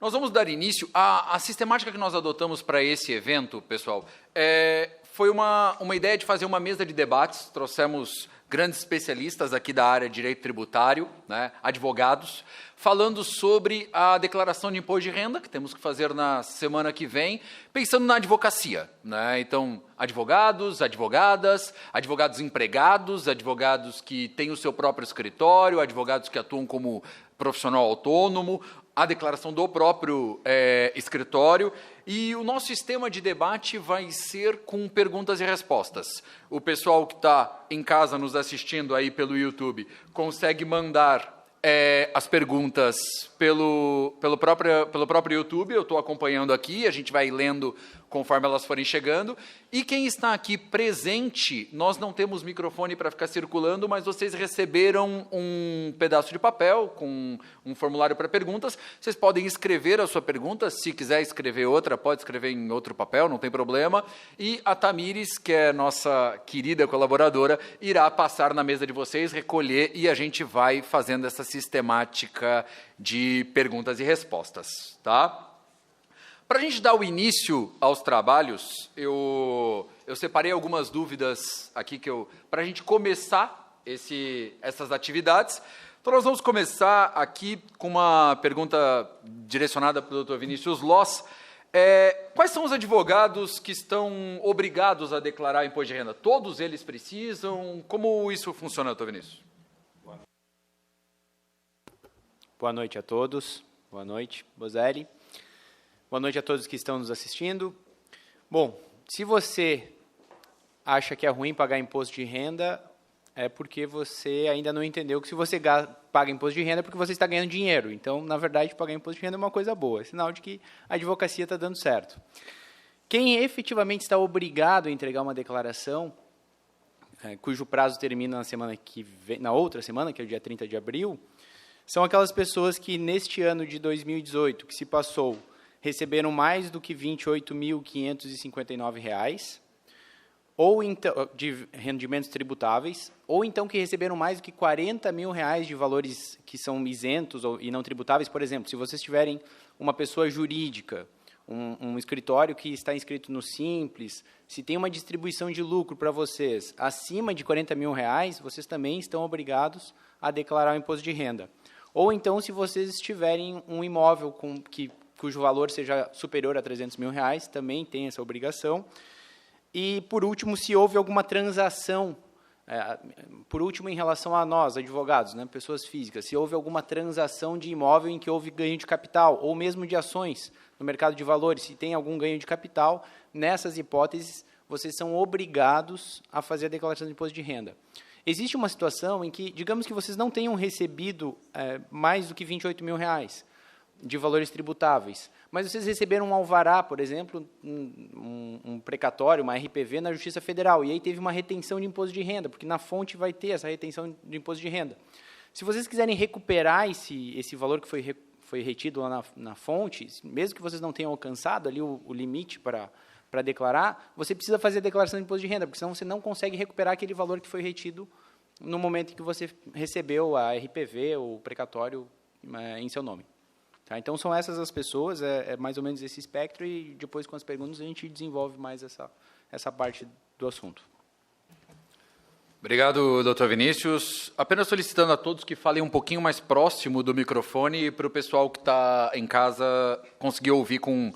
Nós vamos dar início. A sistemática que nós adotamos para esse evento, pessoal, foi uma ideia de fazer uma mesa de debates. Trouxemos grandes especialistas aqui da área de direito tributário, né, advogados, falando sobre a declaração de imposto de renda, que temos que fazer na semana que vem, pensando na advocacia, né? Então, advogados, advogadas, advogados empregados, advogados que têm o seu próprio escritório, advogados que atuam como profissional autônomo, a declaração do próprio escritório, e o nosso sistema de debate vai ser com perguntas e respostas. O pessoal que está em casa nos assistindo aí pelo YouTube consegue mandar as perguntas pelo próprio YouTube. Eu estou acompanhando aqui, a gente vai lendo conforme elas forem chegando. E quem está aqui presente, nós não temos microfone para ficar circulando, mas vocês receberam um pedaço de papel com um formulário para perguntas. Vocês podem escrever a sua pergunta, se quiser escrever outra, pode escrever em outro papel, não tem problema. E a Tamires, que é nossa querida colaboradora, irá passar na mesa de vocês, recolher, e a gente vai fazendo essa sistemática de perguntas e respostas, tá? Para a gente dar o início aos trabalhos, eu separei algumas dúvidas aqui para a gente começar essas atividades. Então, nós vamos começar aqui com uma pergunta direcionada para o Dr. Vinícius Loss. Quais são os advogados que estão obrigados a declarar imposto de renda? Todos eles precisam? Como isso funciona, Dr. Vinícius? Boa noite a todos. Boa noite, Bozelli. Boa noite a todos que estão nos assistindo. Bom, se você acha que é ruim pagar imposto de renda, é porque você ainda não entendeu que se você paga imposto de renda é porque você está ganhando dinheiro. Então, na verdade, pagar imposto de renda é uma coisa boa, é sinal de que a advocacia está dando certo. Quem efetivamente está obrigado a entregar uma declaração, cujo prazo termina na outra semana, que é o dia 30 de abril, são aquelas pessoas que, neste ano de 2018, que se passou, receberam mais do que R$ 28.559, ou então, de rendimentos tributáveis, ou então que receberam mais do que R$ 40 mil de valores que são isentos e não tributáveis. Por exemplo, se vocês tiverem uma pessoa jurídica, um escritório que está inscrito no Simples, se tem uma distribuição de lucro para vocês acima de R$ 40 mil, vocês também estão obrigados a declarar o imposto de renda. Ou então, se vocês tiverem um imóvel cujo valor seja superior a R$ 300 mil, também tem essa obrigação. E, por último, se houve alguma transação, por último, em relação a nós, advogados, né, pessoas físicas, se houve alguma transação de imóvel em que houve ganho de capital, ou mesmo de ações no mercado de valores, se tem algum ganho de capital, nessas hipóteses, vocês são obrigados a fazer a declaração de imposto de renda. Existe uma situação em que, digamos que vocês não tenham recebido mais do que R$ 28 mil de valores tributáveis, mas vocês receberam um alvará, por exemplo, um precatório, uma RPV na Justiça Federal, e aí teve uma retenção de imposto de renda, porque na fonte vai ter essa retenção de imposto de renda. Se vocês quiserem recuperar esse valor que foi retido lá na fonte, mesmo que vocês não tenham alcançado ali o limite para declarar, você precisa fazer a declaração de imposto de renda, porque senão você não consegue recuperar aquele valor que foi retido no momento em que você recebeu a RPV ou o precatório em seu nome. Tá? Então, são essas as pessoas, é mais ou menos esse espectro, e depois, com as perguntas, a gente desenvolve mais essa parte do assunto. Obrigado, doutor Vinícius. Apenas solicitando a todos que falem um pouquinho mais próximo do microfone para o pessoal que está em casa conseguir ouvir com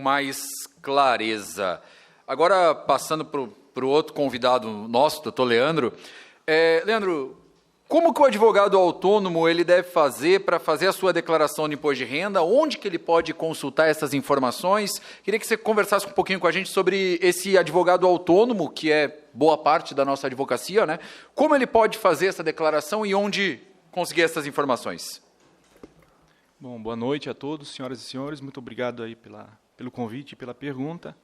mais clareza. Agora, passando para o outro convidado nosso, doutor Leandro. Leandro, como que o advogado autônomo ele deve fazer para fazer a sua declaração de imposto de renda? Onde que ele pode consultar essas informações? Queria que você conversasse um pouquinho com a gente sobre esse advogado autônomo, que é boa parte da nossa advocacia, né? Como ele pode fazer essa declaração e onde conseguir essas informações? Bom, boa noite a todos, senhoras e senhores. Muito obrigado aí pelo convite e pela pergunta.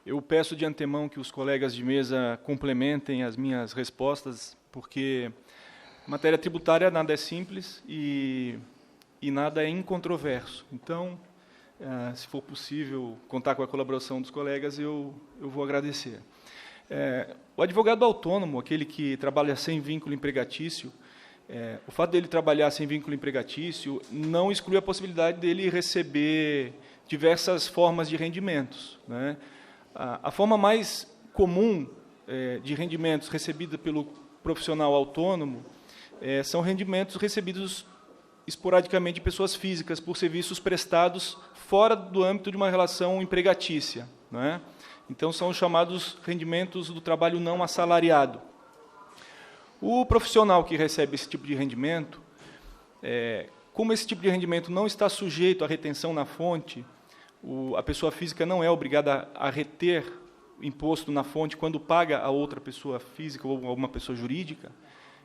Eu peço de antemão que os colegas de mesa complementem as minhas respostas, porque matéria tributária nada é simples e nada é incontroverso. Então, se for possível contar com a colaboração dos colegas, eu vou agradecer. O advogado autônomo, aquele que trabalha sem vínculo empregatício, O fato dele trabalhar sem vínculo empregatício não exclui a possibilidade dele receber diversas formas de rendimentos, né? A forma mais comum de rendimentos recebida pelo profissional autônomo são rendimentos recebidos esporadicamente de pessoas físicas por serviços prestados fora do âmbito de uma relação empregatícia, né? Então, são os chamados rendimentos do trabalho não assalariado. O profissional que recebe esse tipo de rendimento, como esse tipo de rendimento não está sujeito à retenção na fonte, a pessoa física não é obrigada a reter imposto na fonte quando paga a outra pessoa física ou a uma pessoa jurídica,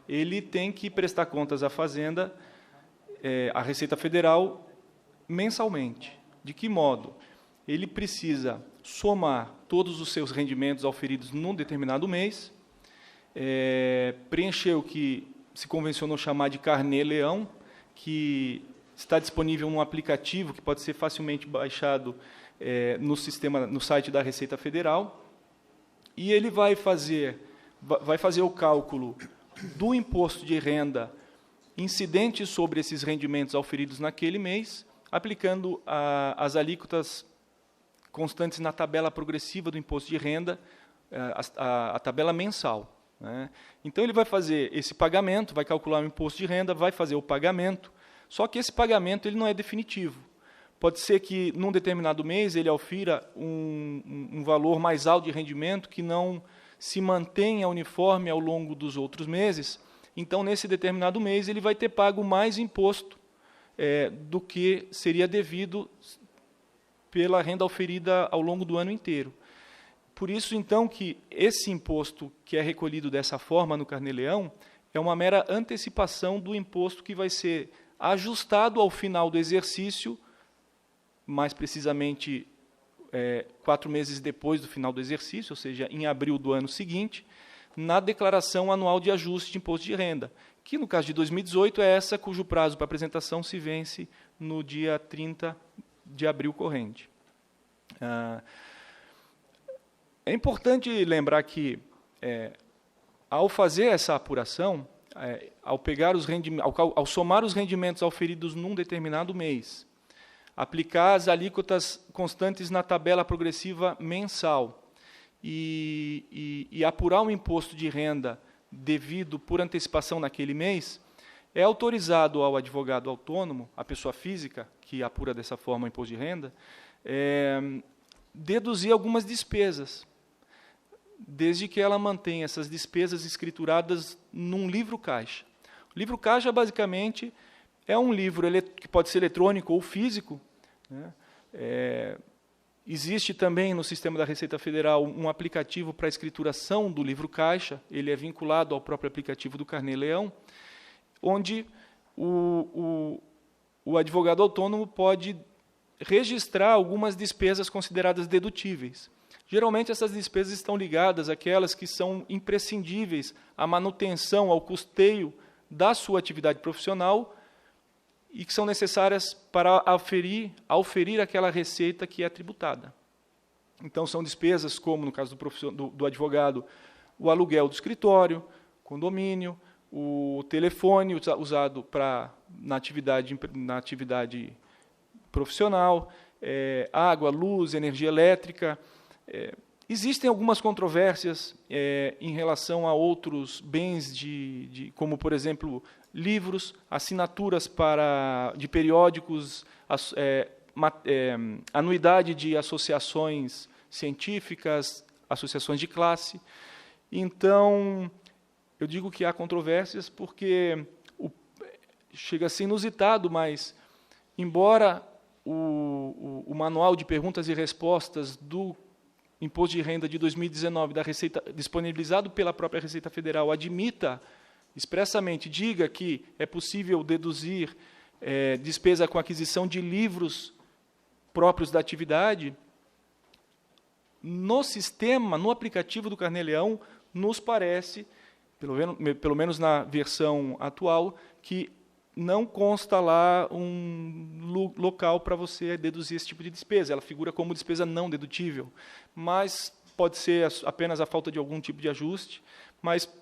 ele tem que prestar contas à Fazenda, à Receita Federal, mensalmente. De que modo? Ele precisa somar todos os seus rendimentos auferidos num determinado mês, preencher o que se convencionou chamar de carnê-leão, que está disponível num aplicativo que pode ser facilmente baixado no site da Receita Federal, e ele vai fazer o cálculo do imposto de renda incidente sobre esses rendimentos auferidos naquele mês, aplicando as alíquotas constantes na tabela progressiva do imposto de renda, a tabela mensal, né? Então, ele vai fazer esse pagamento, vai calcular o imposto de renda, vai fazer o pagamento, só que esse pagamento ele não é definitivo. Pode ser que, num determinado mês, ele aufira um valor mais alto de rendimento que não se mantenha uniforme ao longo dos outros meses. Então, nesse determinado mês, ele vai ter pago mais imposto do que seria devido pela renda oferida ao longo do ano inteiro. Por isso, então, que esse imposto que é recolhido dessa forma no carnê-leão é uma mera antecipação do imposto que vai ser ajustado ao final do exercício, mais precisamente 4 meses depois do final do exercício, ou seja, em abril do ano seguinte, na declaração anual de ajuste de imposto de renda, que, no caso de 2018, é essa cujo prazo para apresentação se vence no dia 30 de abril corrente. É importante lembrar que, ao fazer essa apuração, ao somar os rendimentos auferidos num determinado mês, aplicar as alíquotas constantes na tabela progressiva mensal e apurar o imposto de renda devido por antecipação naquele mês, é autorizado ao advogado autônomo, a pessoa física que apura dessa forma o imposto de renda, deduzir algumas despesas, desde que ela mantenha essas despesas escrituradas num livro caixa. O livro caixa, basicamente, é um livro que pode ser eletrônico ou físico, né? Existe também no sistema da Receita Federal um aplicativo para a escrituração do livro caixa, ele é vinculado ao próprio aplicativo do carnê-leão, onde o advogado autônomo pode registrar algumas despesas consideradas dedutíveis. Geralmente, essas despesas estão ligadas àquelas que são imprescindíveis à manutenção, ao custeio da sua atividade profissional e que são necessárias para auferir aquela receita que é tributada. Então, são despesas como, no caso do advogado, o aluguel do escritório, condomínio, o telefone usado na atividade profissional, água, luz, energia elétrica. Existem algumas controvérsias em relação a outros bens, como, por exemplo, livros, assinaturas de periódicos, anuidade de associações científicas, associações de classe. Então, eu digo que há controvérsias porque chega a ser inusitado, mas, embora o manual de perguntas e respostas do Imposto de Renda de 2019 da Receita, disponibilizado pela própria Receita Federal, admita expressamente, diga que é possível deduzir despesa com aquisição de livros próprios da atividade, no sistema, no aplicativo do carnê-leão, nos parece, pelo menos na versão atual, que não consta lá um local para você deduzir esse tipo de despesa. Ela figura como despesa não dedutível, mas pode ser apenas a falta de algum tipo de ajuste,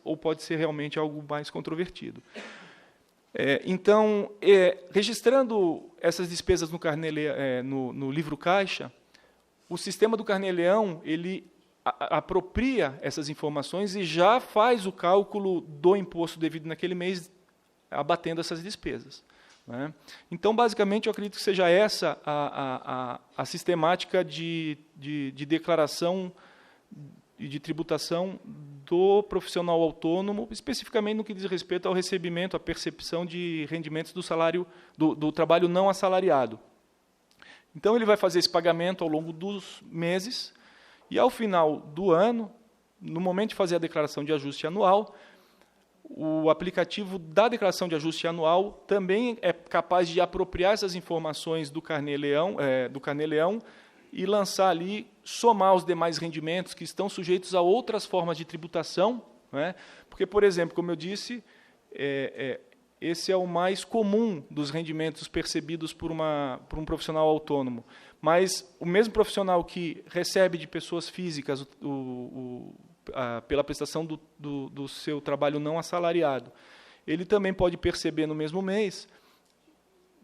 ou pode ser realmente algo mais controvertido. Então, registrando essas despesas no livro caixa, o sistema do Carnê-Leão, ele apropria essas informações e já faz o cálculo do imposto devido naquele mês, abatendo essas despesas. Né? Então, basicamente, eu acredito que seja essa a sistemática de declaração e de tributação do profissional autônomo, especificamente no que diz respeito ao recebimento, à percepção de rendimentos do salário do trabalho não assalariado. Então, ele vai fazer esse pagamento ao longo dos meses e, ao final do ano, no momento de fazer a declaração de ajuste anual, o aplicativo da declaração de ajuste anual também é capaz de apropriar essas informações do Carnê-Leão e lançar ali, somar os demais rendimentos que estão sujeitos a outras formas de tributação, né? Porque, por exemplo, como eu disse, esse é o mais comum dos rendimentos percebidos por um profissional autônomo. Mas o mesmo profissional que recebe de pessoas físicas pela prestação do seu trabalho não assalariado, ele também pode perceber no mesmo mês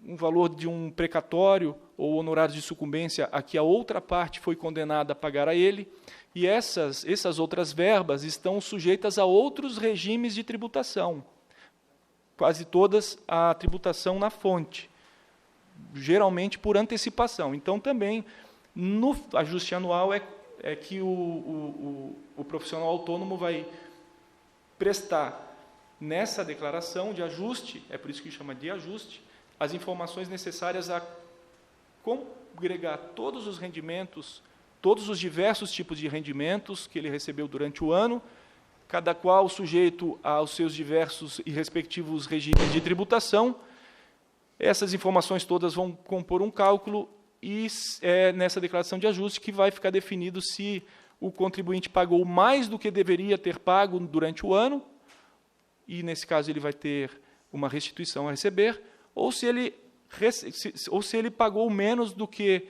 um valor de um precatório ou honorários de sucumbência a que a outra parte foi condenada a pagar a ele, e essas outras verbas estão sujeitas a outros regimes de tributação, quase todas a tributação na fonte, geralmente por antecipação. Então, também, no ajuste anual, é que o profissional autônomo vai prestar nessa declaração de ajuste, é por isso que chama de ajuste, as informações necessárias a congregar todos os rendimentos, todos os diversos tipos de rendimentos que ele recebeu durante o ano, cada qual sujeito aos seus diversos e respectivos regimes de tributação. Essas informações todas vão compor um cálculo e é nessa declaração de ajuste que vai ficar definido se o contribuinte pagou mais do que deveria ter pago durante o ano, e, nesse caso, ele vai ter uma restituição a receber, ou se ele pagou menos do que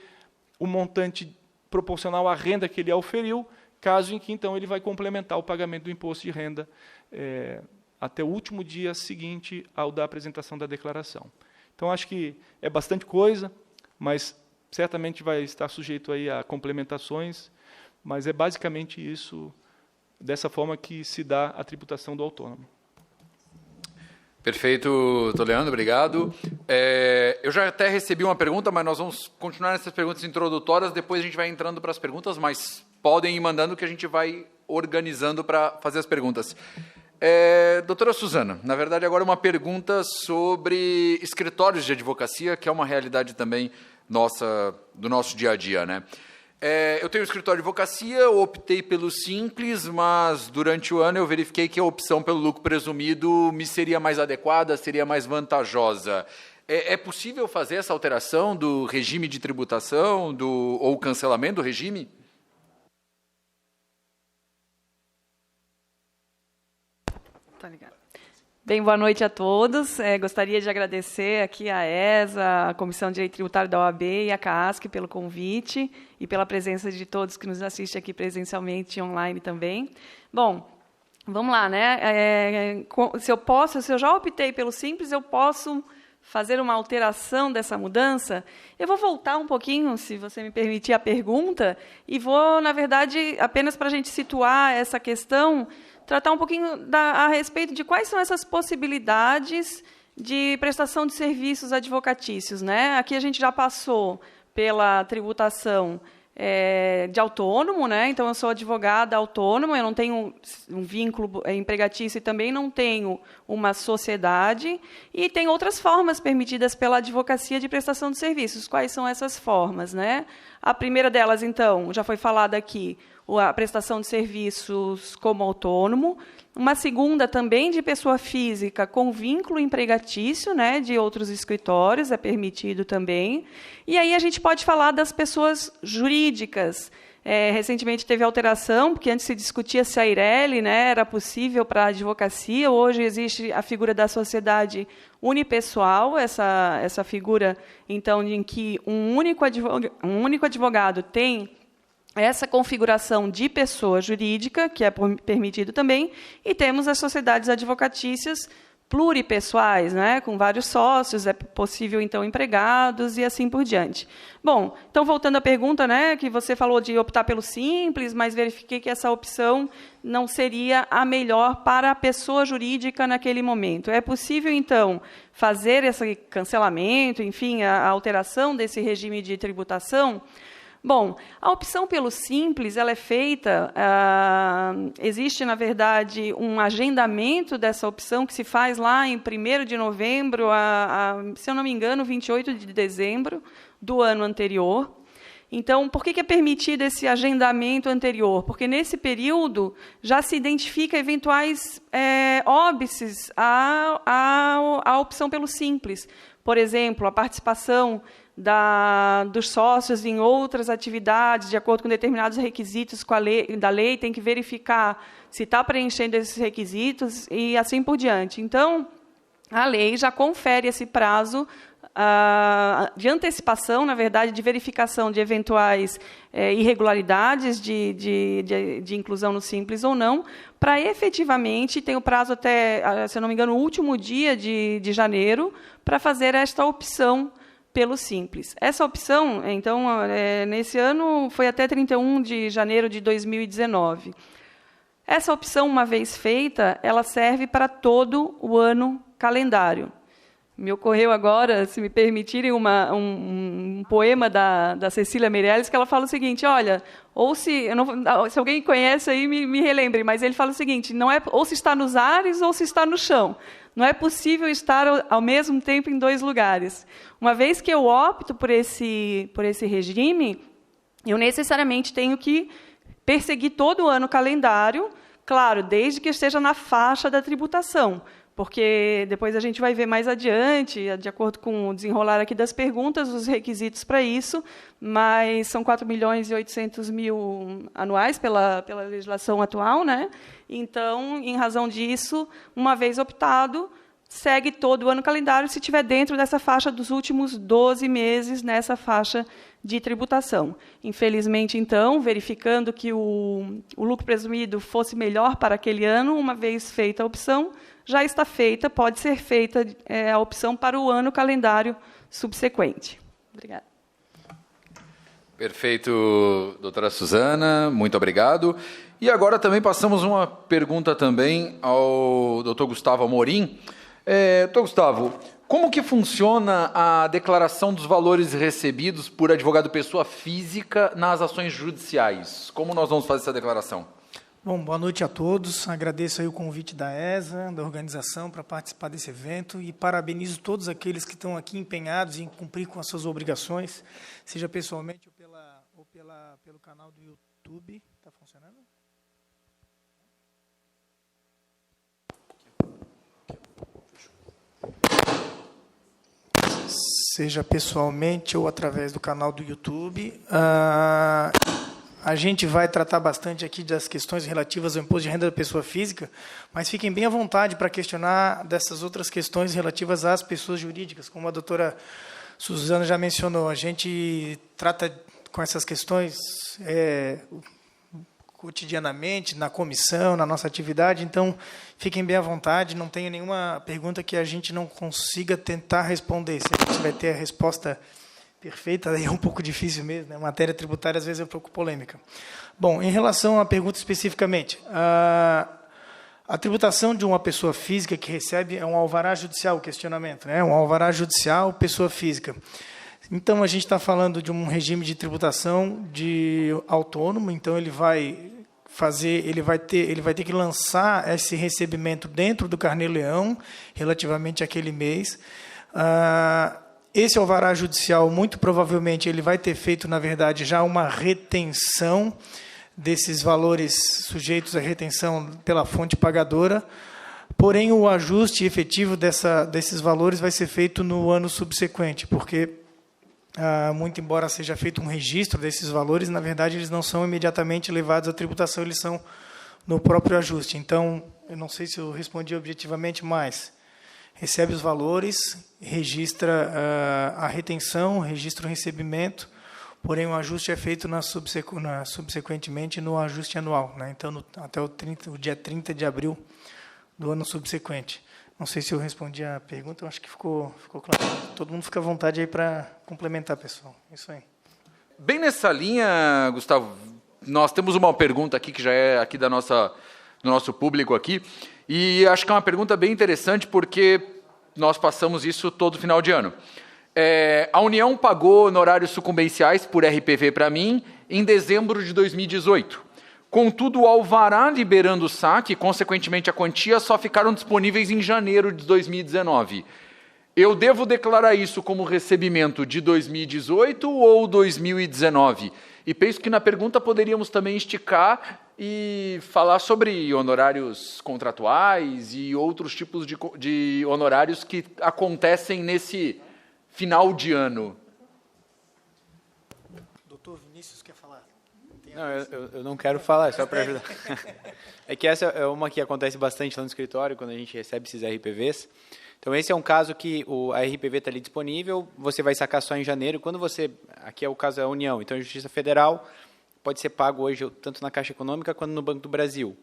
o montante proporcional à renda que ele auferiu, caso em que, então, ele vai complementar o pagamento do imposto de renda até o último dia seguinte ao da apresentação da declaração. Então, acho que é bastante coisa, mas certamente vai estar sujeito aí a complementações, mas é basicamente isso, dessa forma que se dá a tributação do autônomo. Perfeito, Toleano, obrigado. Eu já até recebi uma pergunta, mas nós vamos continuar nessas perguntas introdutórias, depois a gente vai entrando para as perguntas, mas podem ir mandando que a gente vai organizando para fazer as perguntas. Doutora Suzana, na verdade agora uma pergunta sobre escritórios de advocacia, que é uma realidade também do nosso dia a dia, né? Eu tenho um escritório de advocacia, eu optei pelo simples, mas durante o ano eu verifiquei que a opção pelo lucro presumido me seria mais adequada, seria mais vantajosa. É possível fazer essa alteração do regime de tributação ou cancelamento do regime? Tá ligado. Bem, boa noite a todos. Gostaria de agradecer aqui à ESA, a Comissão de Direito Tributário da OAB e a CAASC pelo convite e pela presença de todos que nos assistem aqui presencialmente e online também. Bom, vamos lá, né? Se eu já optei pelo simples, eu posso fazer uma alteração dessa mudança? Eu vou voltar um pouquinho, se você me permitir a pergunta, e vou, na verdade, apenas para a gente situar essa questão, tratar um pouquinho a respeito de quais são essas possibilidades de prestação de serviços advocatícios, né? Aqui a gente já passou pela tributação de autônomo, né? Então, eu sou advogada autônoma, eu não tenho um vínculo empregatício e também não tenho uma sociedade, e tem outras formas permitidas pela advocacia de prestação de serviços. Quais são essas formas, né? A primeira delas, então, já foi falada aqui, a prestação de serviços como autônomo, uma segunda também de pessoa física com vínculo empregatício, né, de outros escritórios, é permitido também. E aí a gente pode falar das pessoas jurídicas. Recentemente teve alteração, porque antes se discutia se a Eireli, né, era possível para a advocacia, hoje existe a figura da sociedade unipessoal, essa figura, então, em que um único advogado tem essa configuração de pessoa jurídica, que é permitido também, e temos as sociedades advocatícias pluripessoais, né, com vários sócios, é possível, então, empregados e assim por diante. Bom, então, voltando à pergunta, né, que você falou de optar pelo simples, mas verifiquei que essa opção não seria a melhor para a pessoa jurídica naquele momento. É possível, então, fazer esse cancelamento, enfim, a alteração desse regime de tributação? Bom, a opção pelo simples, ela é feita, existe, na verdade, um agendamento dessa opção que se faz lá em 1º de novembro, se eu não me engano, 28 de dezembro do ano anterior. Então, por que é permitido esse agendamento anterior? Porque, nesse período, já se identifica eventuais óbices à opção pelo simples. Por exemplo, a participação dos sócios em outras atividades, de acordo com determinados requisitos da lei, tem que verificar se está preenchendo esses requisitos e assim por diante. Então, a lei já confere esse prazo de antecipação, na verdade, de verificação de eventuais irregularidades de inclusão no simples ou não, para efetivamente, tem o prazo até, se eu não me engano, o último dia de janeiro, para fazer esta opção pelo simples. Essa opção, então, nesse ano, foi até 31 de janeiro de 2019. Essa opção, uma vez feita, ela serve para todo o ano calendário. Me ocorreu agora, se me permitirem, um poema da Cecília Meirelles, que ela fala o seguinte, olha, ou se alguém conhece aí, me relembre, mas ele fala o seguinte, não é ou se está nos ares ou se está no chão. Não é possível estar ao mesmo tempo em 2 lugares. Uma vez que eu opto por esse regime, eu necessariamente tenho que perseguir todo o ano calendário, claro, desde que esteja na faixa da tributação, porque depois a gente vai ver mais adiante, de acordo com o desenrolar aqui das perguntas, os requisitos para isso, mas são 4.800.000 anuais pela legislação atual, né? Então, em razão disso, uma vez optado, segue todo o ano calendário se estiver dentro dessa faixa dos últimos 12 meses nessa faixa de tributação. Infelizmente, então, verificando que o lucro presumido fosse melhor para aquele ano, uma vez feita a opção, já está feita, pode ser feita a opção para o ano calendário subsequente. Obrigada. Perfeito, doutora Suzana, muito obrigado. E agora também passamos uma pergunta também ao doutor Gustavo Amorim. Doutor Gustavo, como que funciona a declaração dos valores recebidos por advogado pessoa física nas ações judiciais? Como nós vamos fazer essa declaração? Bom, boa noite a todos. Agradeço aí o convite da ESA, da organização, para participar desse evento e parabenizo todos aqueles que estão aqui empenhados em cumprir com as suas obrigações, seja pessoalmente ou pelo canal do YouTube. Está funcionando? Seja pessoalmente ou através do canal do YouTube. A gente vai tratar bastante aqui das questões relativas ao imposto de renda da pessoa física, mas fiquem bem à vontade para questionar dessas outras questões relativas às pessoas jurídicas, como a doutora Suzana já mencionou. A gente trata com essas questões cotidianamente, na comissão, na nossa atividade, então fiquem bem à vontade, não tenha nenhuma pergunta que a gente não consiga tentar responder. Se a gente vai ter a resposta perfeita, aí é um pouco difícil mesmo, né? Matéria tributária, às vezes, é um pouco polêmica. Bom, em relação à pergunta especificamente, a tributação de uma pessoa física que recebe é um alvará judicial, o questionamento, né? Um alvará judicial, pessoa física. Então, a gente está falando de um regime de tributação de autônomo, então ele vai ter que lançar esse recebimento dentro do Carnê-Leão, relativamente àquele mês. Esse alvará judicial, muito provavelmente, ele vai ter feito, na verdade, já uma retenção desses valores sujeitos à retenção pela fonte pagadora, porém, o ajuste efetivo desses valores vai ser feito no ano subsequente, porque, muito embora seja feito um registro desses valores, na verdade, eles não são imediatamente levados à tributação, eles são no próprio ajuste. Então, eu não sei se eu respondi objetivamente, mas recebe os valores, registra a retenção, registra o recebimento, porém o ajuste é feito subsequentemente no ajuste anual, né? Então, até o dia 30 de abril do ano subsequente. Não sei se eu respondi a pergunta, eu acho que ficou claro. Todo mundo fica à vontade aí para complementar, pessoal. Isso aí. Bem nessa linha, Gustavo, nós temos uma pergunta aqui que já é aqui do nosso público aqui, e acho que é uma pergunta bem interessante porque nós passamos isso todo final de ano. A União pagou honorários sucumbenciais por RPV para mim em dezembro de 2018. Contudo, o alvará liberando o saque, consequentemente a quantia, só ficaram disponíveis em janeiro de 2019. Eu devo declarar isso como recebimento de 2018 ou 2019? E penso que na pergunta poderíamos também esticar e falar sobre honorários contratuais e outros tipos de honorários que acontecem nesse final de ano. Doutor Vinícius quer falar? Não, eu não quero falar, é só para ajudar. É que essa é uma que acontece bastante lá no escritório, quando a gente recebe esses RPVs. Então, esse é um caso que a RPV está ali disponível, você vai sacar só em janeiro. Quando aqui é o caso da União, então a Justiça Federal pode ser pago hoje tanto na Caixa Econômica quanto no Banco do Brasil.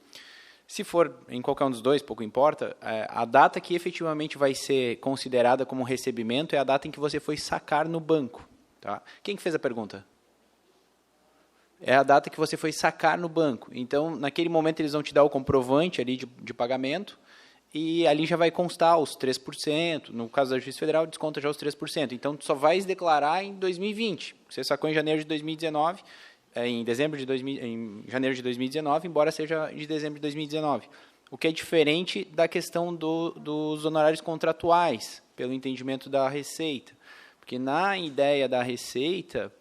Se for em qualquer um dos dois, pouco importa, a data que efetivamente vai ser considerada como recebimento é a data em que você foi sacar no banco. Tá? Quem que fez a pergunta? É a data que você foi sacar no banco. Então, naquele momento, eles vão te dar o comprovante ali de pagamento e ali já vai constar os 3%. No caso da Justiça Federal, desconta já os 3%. Então, tu só vai declarar em 2020. Você sacou em janeiro de 2019, em janeiro de 2019, embora seja de dezembro de 2019. O que é diferente da questão dos honorários contratuais, pelo entendimento da Receita. Porque na ideia da Receita,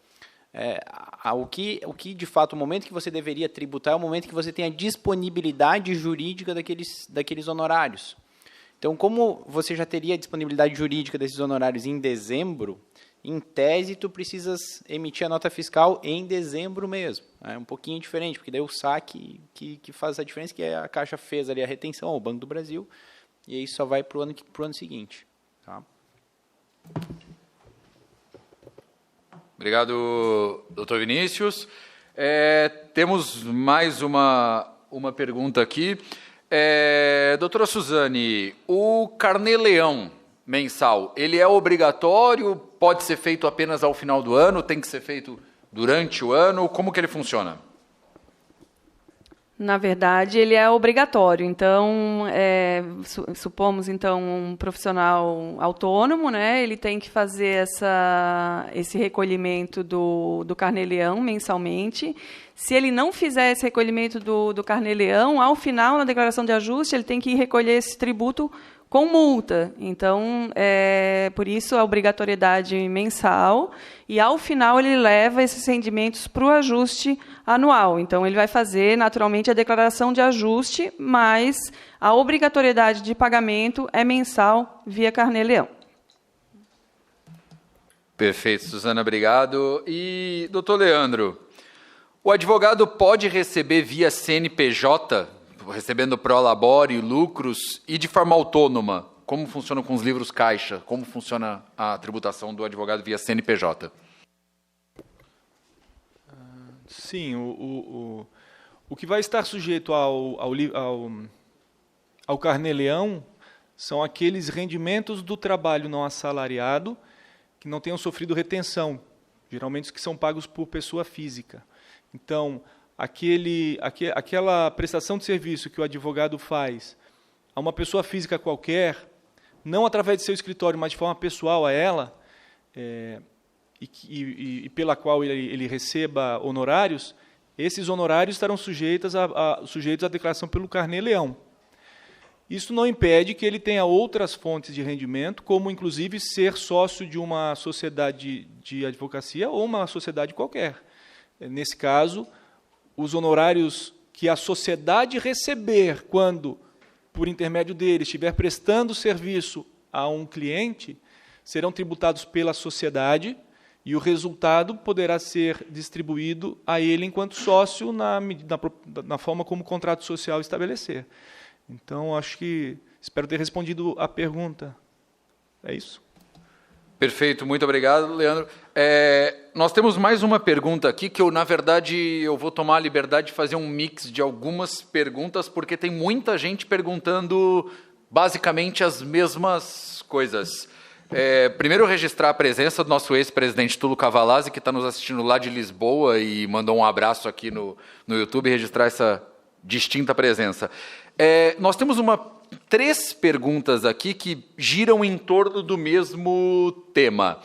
o que de fato, o momento que você deveria tributar é o momento que você tem a disponibilidade jurídica daqueles honorários. Então, como você já teria a disponibilidade jurídica desses honorários em dezembro, em tese, tu precisas emitir a nota fiscal em dezembro mesmo. É um pouquinho diferente, porque daí o saque que faz a diferença, que a Caixa fez ali a retenção ao Banco do Brasil, e aí só vai para o ano seguinte. Tá? Obrigado, doutor Vinícius. Temos mais uma pergunta aqui. Doutora Suzane, o carnê-leão mensal, ele é obrigatório? Pode ser feito apenas ao final do ano? Tem que ser feito durante o ano? Como que ele funciona? Na verdade, ele é obrigatório. Então, supomos então um profissional autônomo, né? Ele tem que fazer esse recolhimento do carnê-leão mensalmente. Se ele não fizer esse recolhimento do carnê-leão, ao final, na declaração de ajuste, ele tem que recolher esse tributo com multa. Então, por isso a obrigatoriedade mensal, e ao final ele leva esses rendimentos para o ajuste anual. Então, ele vai fazer, naturalmente, a declaração de ajuste, mas a obrigatoriedade de pagamento é mensal via carnê-leão. Perfeito, Suzana, obrigado. E, doutor Leandro, o advogado pode receber via CNPJ, recebendo prolabore, lucros, e de forma autônoma? Como funciona com os livros caixa? Como funciona a tributação do advogado via CNPJ? Sim, o que vai estar sujeito ao carnê-leão são aqueles rendimentos do trabalho não assalariado que não tenham sofrido retenção, geralmente os que são pagos por pessoa física. Então, aquela prestação de serviço que o advogado faz a uma pessoa física qualquer, não através de seu escritório, mas de forma pessoal a ela, e pela qual ele receba honorários, esses honorários estarão sujeitos à declaração pelo carnê-leão. Isso não impede que ele tenha outras fontes de rendimento, como, inclusive, ser sócio de uma sociedade de advocacia ou uma sociedade qualquer. Nesse caso, os honorários que a sociedade receber quando, por intermédio dele, estiver prestando serviço a um cliente, serão tributados pela sociedade e o resultado poderá ser distribuído a ele enquanto sócio na forma como o contrato social estabelecer. Então, espero ter respondido a pergunta. É isso? Perfeito, muito obrigado, Leandro. Nós temos mais uma pergunta aqui, que na verdade, eu vou tomar a liberdade de fazer um mix de algumas perguntas, porque tem muita gente perguntando basicamente as mesmas coisas. Primeiro, registrar a presença do nosso ex-presidente Túlio Cavalazzi, que está nos assistindo lá de Lisboa e mandou um abraço aqui no YouTube, registrar essa distinta presença. Nós temos 3 perguntas aqui que giram em torno do mesmo tema.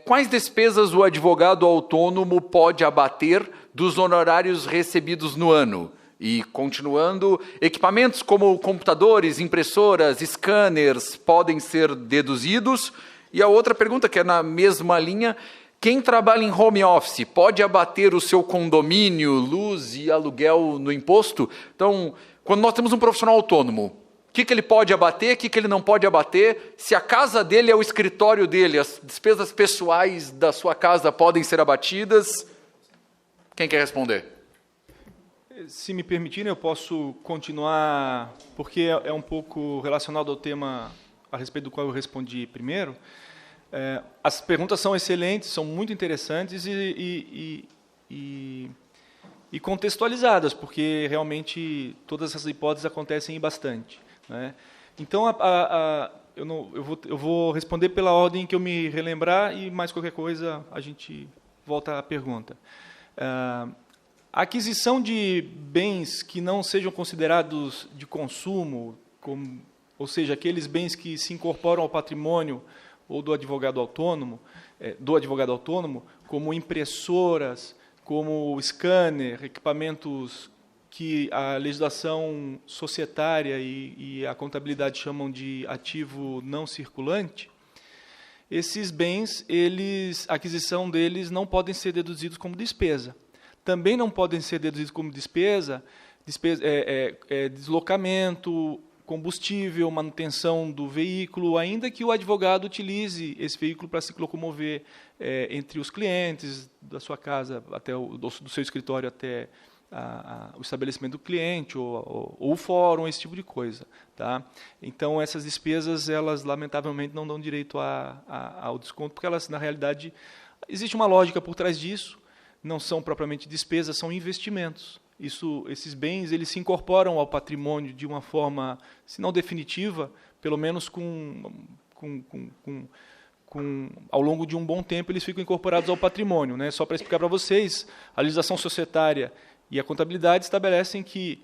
Quais despesas o advogado autônomo pode abater dos honorários recebidos no ano? E, continuando, equipamentos como computadores, impressoras, scanners podem ser deduzidos? E a outra pergunta, que é na mesma linha, quem trabalha em home office pode abater o seu condomínio, luz e aluguel no imposto? Então, quando nós temos um profissional autônomo, o que ele pode abater, o que ele não pode abater? Se a casa dele é o escritório dele, as despesas pessoais da sua casa podem ser abatidas? Quem quer responder? Se me permitirem, eu posso continuar, porque é um pouco relacionado ao tema a respeito do qual eu respondi primeiro. As perguntas são excelentes, são muito interessantes e contextualizadas, porque realmente todas essas hipóteses acontecem bastante, né? Então, eu vou responder pela ordem que eu me relembrar e mais qualquer coisa a gente volta à pergunta. A aquisição de bens que não sejam considerados de consumo, ou seja, aqueles bens que se incorporam ao patrimônio ou do advogado autônomo, como impressoras, como scanner, equipamentos que a legislação societária e a contabilidade chamam de ativo não circulante, esses bens, a aquisição deles não podem ser deduzidos como despesa. Também não podem ser deduzidos como despesa deslocamento, combustível, manutenção do veículo, ainda que o advogado utilize esse veículo para se locomover entre os clientes da sua casa, até do seu escritório até o estabelecimento do cliente, ou o fórum, esse tipo de coisa. Tá? Então, essas despesas, elas, lamentavelmente, não dão direito ao desconto, porque elas, na realidade, existe uma lógica por trás disso, não são propriamente despesas, são investimentos. Esses bens, eles se incorporam ao patrimônio de uma forma, se não definitiva, pelo menos ao longo de um bom tempo, eles ficam incorporados ao patrimônio, né? Só para explicar para vocês, a legislação societária e a contabilidade estabelecem que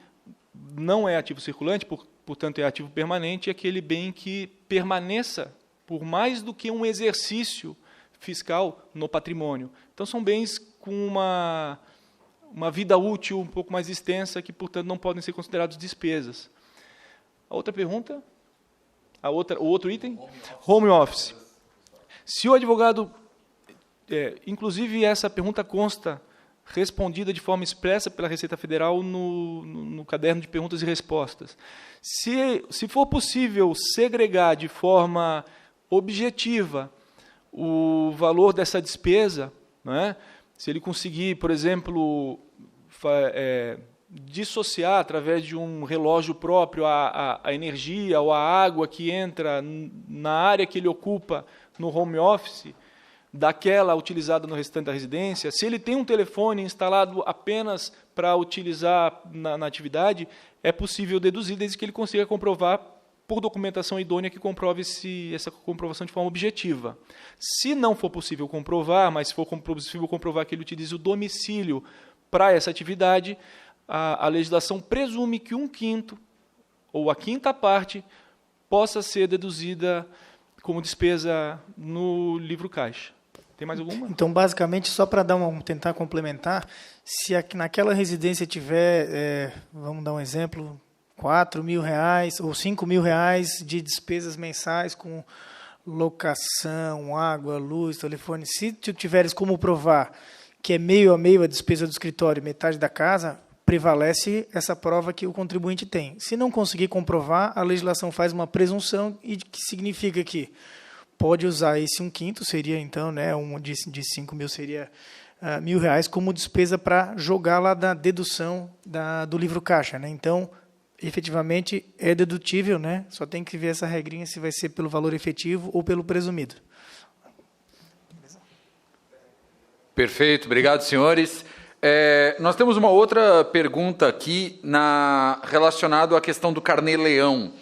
não é ativo circulante, portanto é ativo permanente, aquele bem que permaneça por mais do que um exercício fiscal no patrimônio. Então, são bens com uma vida útil um pouco mais extensa, que, portanto, não podem ser considerados despesas. A outra pergunta? O outro item? Home office. Se o advogado... inclusive, essa pergunta consta respondida de forma expressa pela Receita Federal no caderno de perguntas e respostas. Se for possível segregar de forma objetiva o valor dessa despesa, né? Se ele conseguir, por exemplo, dissociar através de um relógio próprio a energia ou a água que entra na área que ele ocupa no home office, daquela utilizada no restante da residência, se ele tem um telefone instalado apenas para utilizar na atividade, é possível deduzir, desde que ele consiga comprovar por documentação idônea que comprove essa comprovação de forma objetiva. Se não for possível comprovar, mas se for possível comprovar que ele utilize o domicílio para essa atividade, a legislação presume que 1/5 ou a 5ª parte possa ser deduzida como despesa no livro caixa. Tem mais alguma? Então, basicamente, só para tentar complementar, se naquela residência tiver, vamos dar um exemplo, R$4.000 ou R$5.000 de despesas mensais com locação, água, luz, telefone, se tu tiveres como provar que é meio a meio a despesa do escritório, metade da casa, prevalece essa prova que o contribuinte tem. Se não conseguir comprovar, a legislação faz uma presunção, e que significa que pode usar esse 1/5, seria então, né, de 5.000 seria R$1.000 como despesa para jogar lá da dedução do livro caixa, né? Então, efetivamente é dedutível, né? Só tem que ver essa regrinha se vai ser pelo valor efetivo ou pelo presumido. Perfeito, obrigado, senhores. Nós temos uma outra pergunta aqui relacionada à questão do carnê-leão.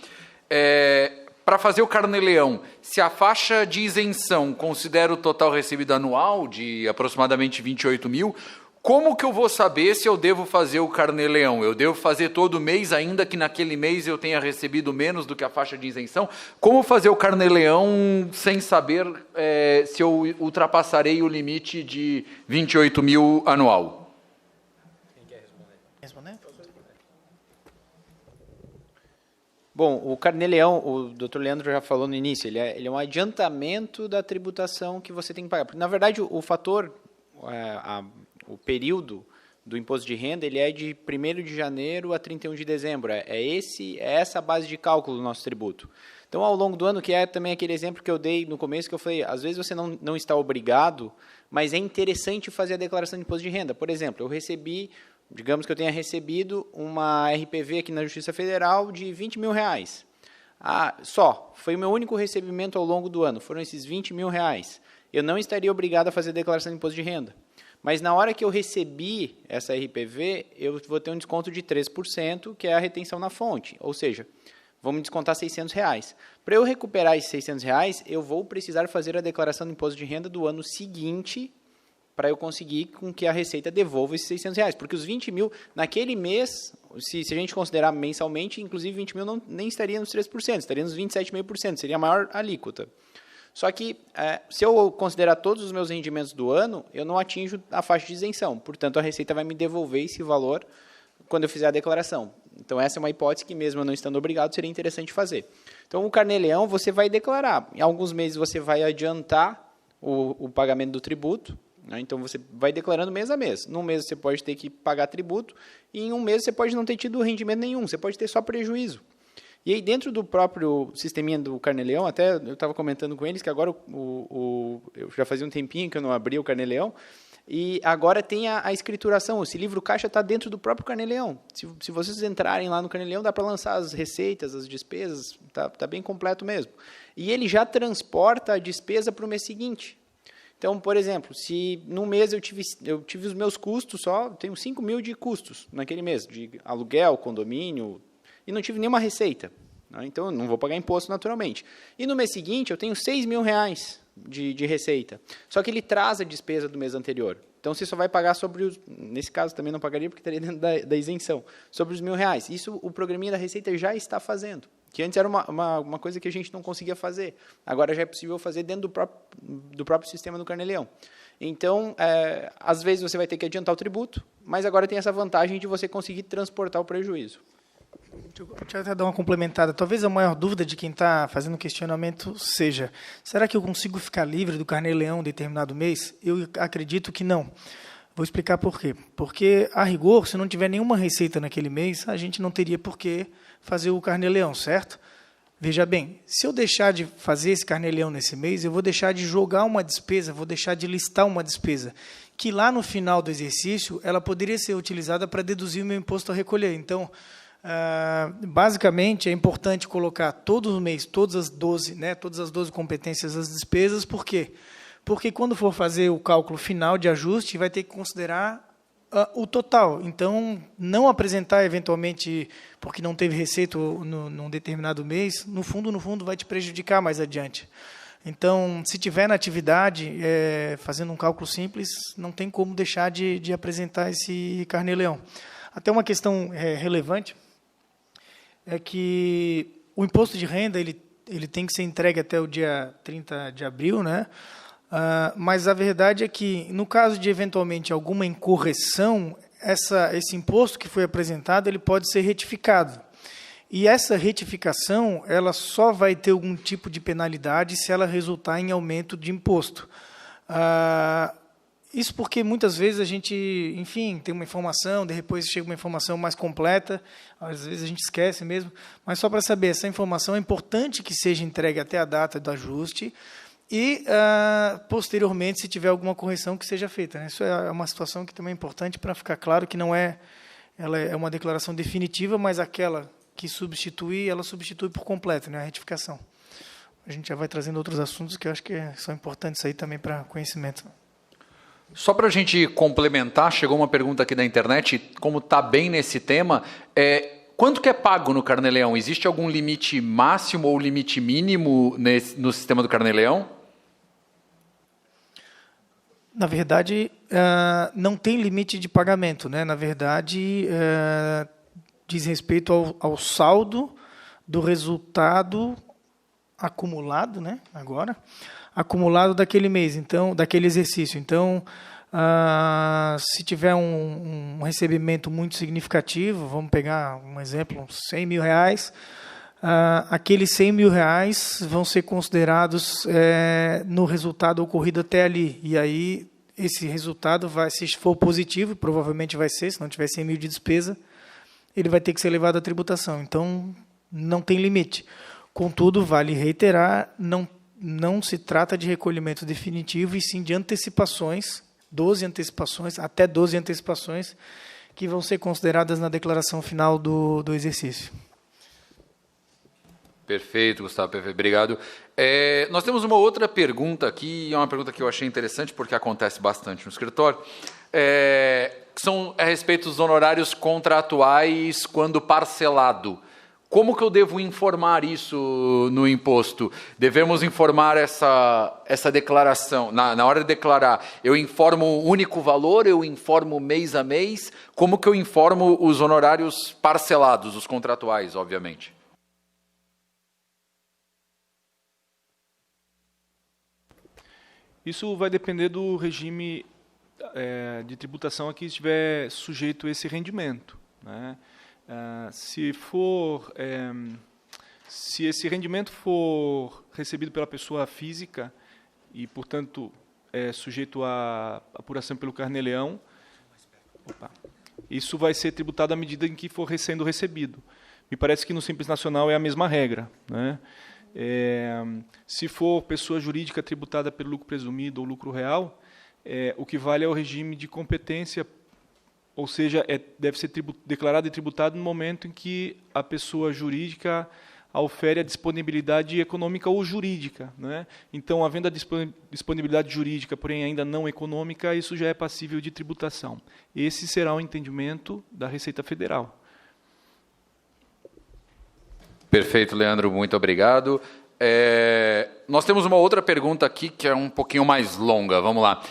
Para fazer o Carnê-Leão, se a faixa de isenção considera o total recebido anual de aproximadamente 28 mil, como que eu vou saber se eu devo fazer o Carnê-Leão? Eu devo fazer todo mês, ainda que naquele mês eu tenha recebido menos do que a faixa de isenção? Como fazer o Carnê-Leão sem saber se eu ultrapassarei o limite de 28 mil anual? Quem quer responder? Bom, o Carnê-Leão, o Dr. Leandro já falou no início, ele é um adiantamento da tributação que você tem que pagar. Porque, na verdade, o fator, o período do imposto de renda, ele é de 1º de janeiro a 31 de dezembro. É essa a base de cálculo do nosso tributo. Então, ao longo do ano, que é também aquele exemplo que eu dei no começo, que eu falei, às vezes você não está obrigado, mas é interessante fazer a declaração de imposto de renda. Por exemplo, digamos que eu tenha recebido uma RPV aqui na Justiça Federal de 20 mil reais. Foi o meu único recebimento ao longo do ano, foram esses 20 mil reais. Eu não estaria obrigado a fazer a declaração de imposto de renda. Mas na hora que eu recebi essa RPV, eu vou ter um desconto de 3%, que é a retenção na fonte. Ou seja, vão me descontar R$600. Para eu recuperar esses R$600, eu vou precisar fazer a declaração do imposto de renda do ano seguinte, para eu conseguir com que a Receita devolva esses R$600. Porque os 20 mil, naquele mês, se a gente considerar mensalmente, inclusive 20 mil nem estaria nos 3%, estaria nos 27,5%, seria a maior alíquota. Só que, se eu considerar todos os meus rendimentos do ano, eu não atinjo a faixa de isenção. Portanto, a Receita vai me devolver esse valor quando eu fizer a declaração. Então, essa é uma hipótese que, mesmo eu não estando obrigado, seria interessante fazer. Então, o Carnê-Leão, você vai declarar. Em alguns meses, você vai adiantar o pagamento do tributo. Né? Então, você vai declarando mês a mês. Num mês, você pode ter que pagar tributo. E em um mês, você pode não ter tido rendimento nenhum. Você pode ter só prejuízo. E aí, dentro do próprio sisteminha do Carnê-Leão, até eu estava comentando com eles que agora eu já fazia um tempinho que eu não abria o Carnê-Leão, e agora tem a escrituração. Esse livro caixa está dentro do próprio Carnê-Leão. Se vocês entrarem lá no Carnê-Leão, dá para lançar as receitas, as despesas, tá bem completo mesmo. E ele já transporta a despesa para o mês seguinte. Então, por exemplo, se num mês eu tive os meus custos tenho 5 mil de custos naquele mês, de aluguel, condomínio, e não tive nenhuma receita. Né? Então, eu não vou pagar imposto naturalmente. E no mês seguinte, eu tenho 6 mil reais de receita. Só que ele traz a despesa do mês anterior. Então, você só vai pagar nesse caso também não pagaria porque estaria dentro da isenção, sobre os R$1.000. Isso o programinha da Receita já está fazendo. Que antes era uma coisa que a gente não conseguia fazer. Agora já é possível fazer dentro do próprio sistema do Carnê-Leão. Então, às vezes você vai ter que adiantar o tributo, mas agora tem essa vantagem de você conseguir transportar o prejuízo. Deixa eu até dar uma complementada. Talvez a maior dúvida de quem está fazendo o questionamento seja: será que eu consigo ficar livre do Carnê-Leão em determinado mês? Eu acredito que não. Vou explicar por quê. Porque, a rigor, se não tiver nenhuma receita naquele mês, a gente não teria por que fazer o Carnê-Leão, certo? Veja bem, se eu deixar de fazer esse Carnê-Leão nesse mês, eu vou deixar de jogar uma despesa, vou deixar de listar uma despesa, que lá no final do exercício, ela poderia ser utilizada para deduzir o meu imposto a recolher. Então, basicamente, é importante colocar todo mês, todas as 12 competências, as despesas. Por quê? Porque quando for fazer o cálculo final de ajuste, vai ter que considerar o total. Então, não apresentar eventualmente porque não teve receita num determinado mês, no fundo, vai te prejudicar mais adiante. Então, se tiver na atividade, fazendo um cálculo simples, não tem como deixar de apresentar esse Carnê-Leão. Até uma questão relevante é que o imposto de renda ele tem que ser entregue até o dia 30 de abril, né? Mas a verdade é que, no caso de, eventualmente, alguma incorreção, esse imposto que foi apresentado ele pode ser retificado. E essa retificação ela só vai ter algum tipo de penalidade se ela resultar em aumento de imposto. Isso porque, muitas vezes, a gente, enfim, tem uma informação, depois chega uma informação mais completa, às vezes a gente esquece mesmo, mas só para saber, essa informação é importante que seja entregue até a data do ajuste e, posteriormente, se tiver alguma correção, que seja feita. Né? Isso é uma situação que também é importante para ficar claro que ela é uma declaração definitiva, mas aquela que substitui, ela substitui por completo, né, a retificação. A gente já vai trazendo outros assuntos que eu acho que são importantes aí também para conhecimento. Só para a gente complementar, chegou uma pergunta aqui da internet, como está bem nesse tema, quanto que é pago no Carnê-Leão? Existe algum limite máximo ou limite mínimo no sistema do Carnê-Leão? Na verdade, não tem limite de pagamento, né? Na verdade, diz respeito ao saldo do resultado acumulado, né? Agora, acumulado daquele mês, então, daquele exercício. Então, se tiver um recebimento muito significativo, vamos pegar um exemplo, R$100 mil, aqueles R$100 mil vão ser considerados no resultado ocorrido até ali. E aí, esse resultado, se for positivo, provavelmente vai ser, se não tiver 100 mil de despesa, ele vai ter que ser levado à tributação. Então, não tem limite. Contudo, vale reiterar, não se trata de recolhimento definitivo, e sim de antecipações, 12 antecipações, até 12 antecipações, que vão ser consideradas na declaração final do exercício. Perfeito, Gustavo, perfeito, obrigado. Nós temos uma outra pergunta aqui, é uma pergunta que eu achei interessante, porque acontece bastante no escritório, que são a respeito dos honorários contratuais quando parcelado. Como que eu devo informar isso no imposto? Devemos informar essa declaração. Na hora de declarar, eu informo o único valor, eu informo mês a mês? Como que eu informo os honorários parcelados, os contratuais, obviamente? Isso vai depender do regime de tributação a que estiver sujeito esse rendimento, né? Se esse rendimento for recebido pela pessoa física e, portanto, é sujeito à apuração pelo Carnê-Leão, isso vai ser tributado à medida em que for sendo recebido. Me parece que no Simples Nacional é a mesma regra, né? Se for pessoa jurídica tributada pelo lucro presumido ou lucro real, o que vale é o regime de competência, ou seja, deve ser declarado e tributado no momento em que a pessoa jurídica ofere a disponibilidade econômica ou jurídica, né? Então, havendo a disponibilidade jurídica, porém ainda não econômica, isso já é passível de tributação. Esse será o entendimento da Receita Federal. Perfeito, Leandro, muito obrigado. Nós temos uma outra pergunta aqui que é um pouquinho mais longa, vamos lá.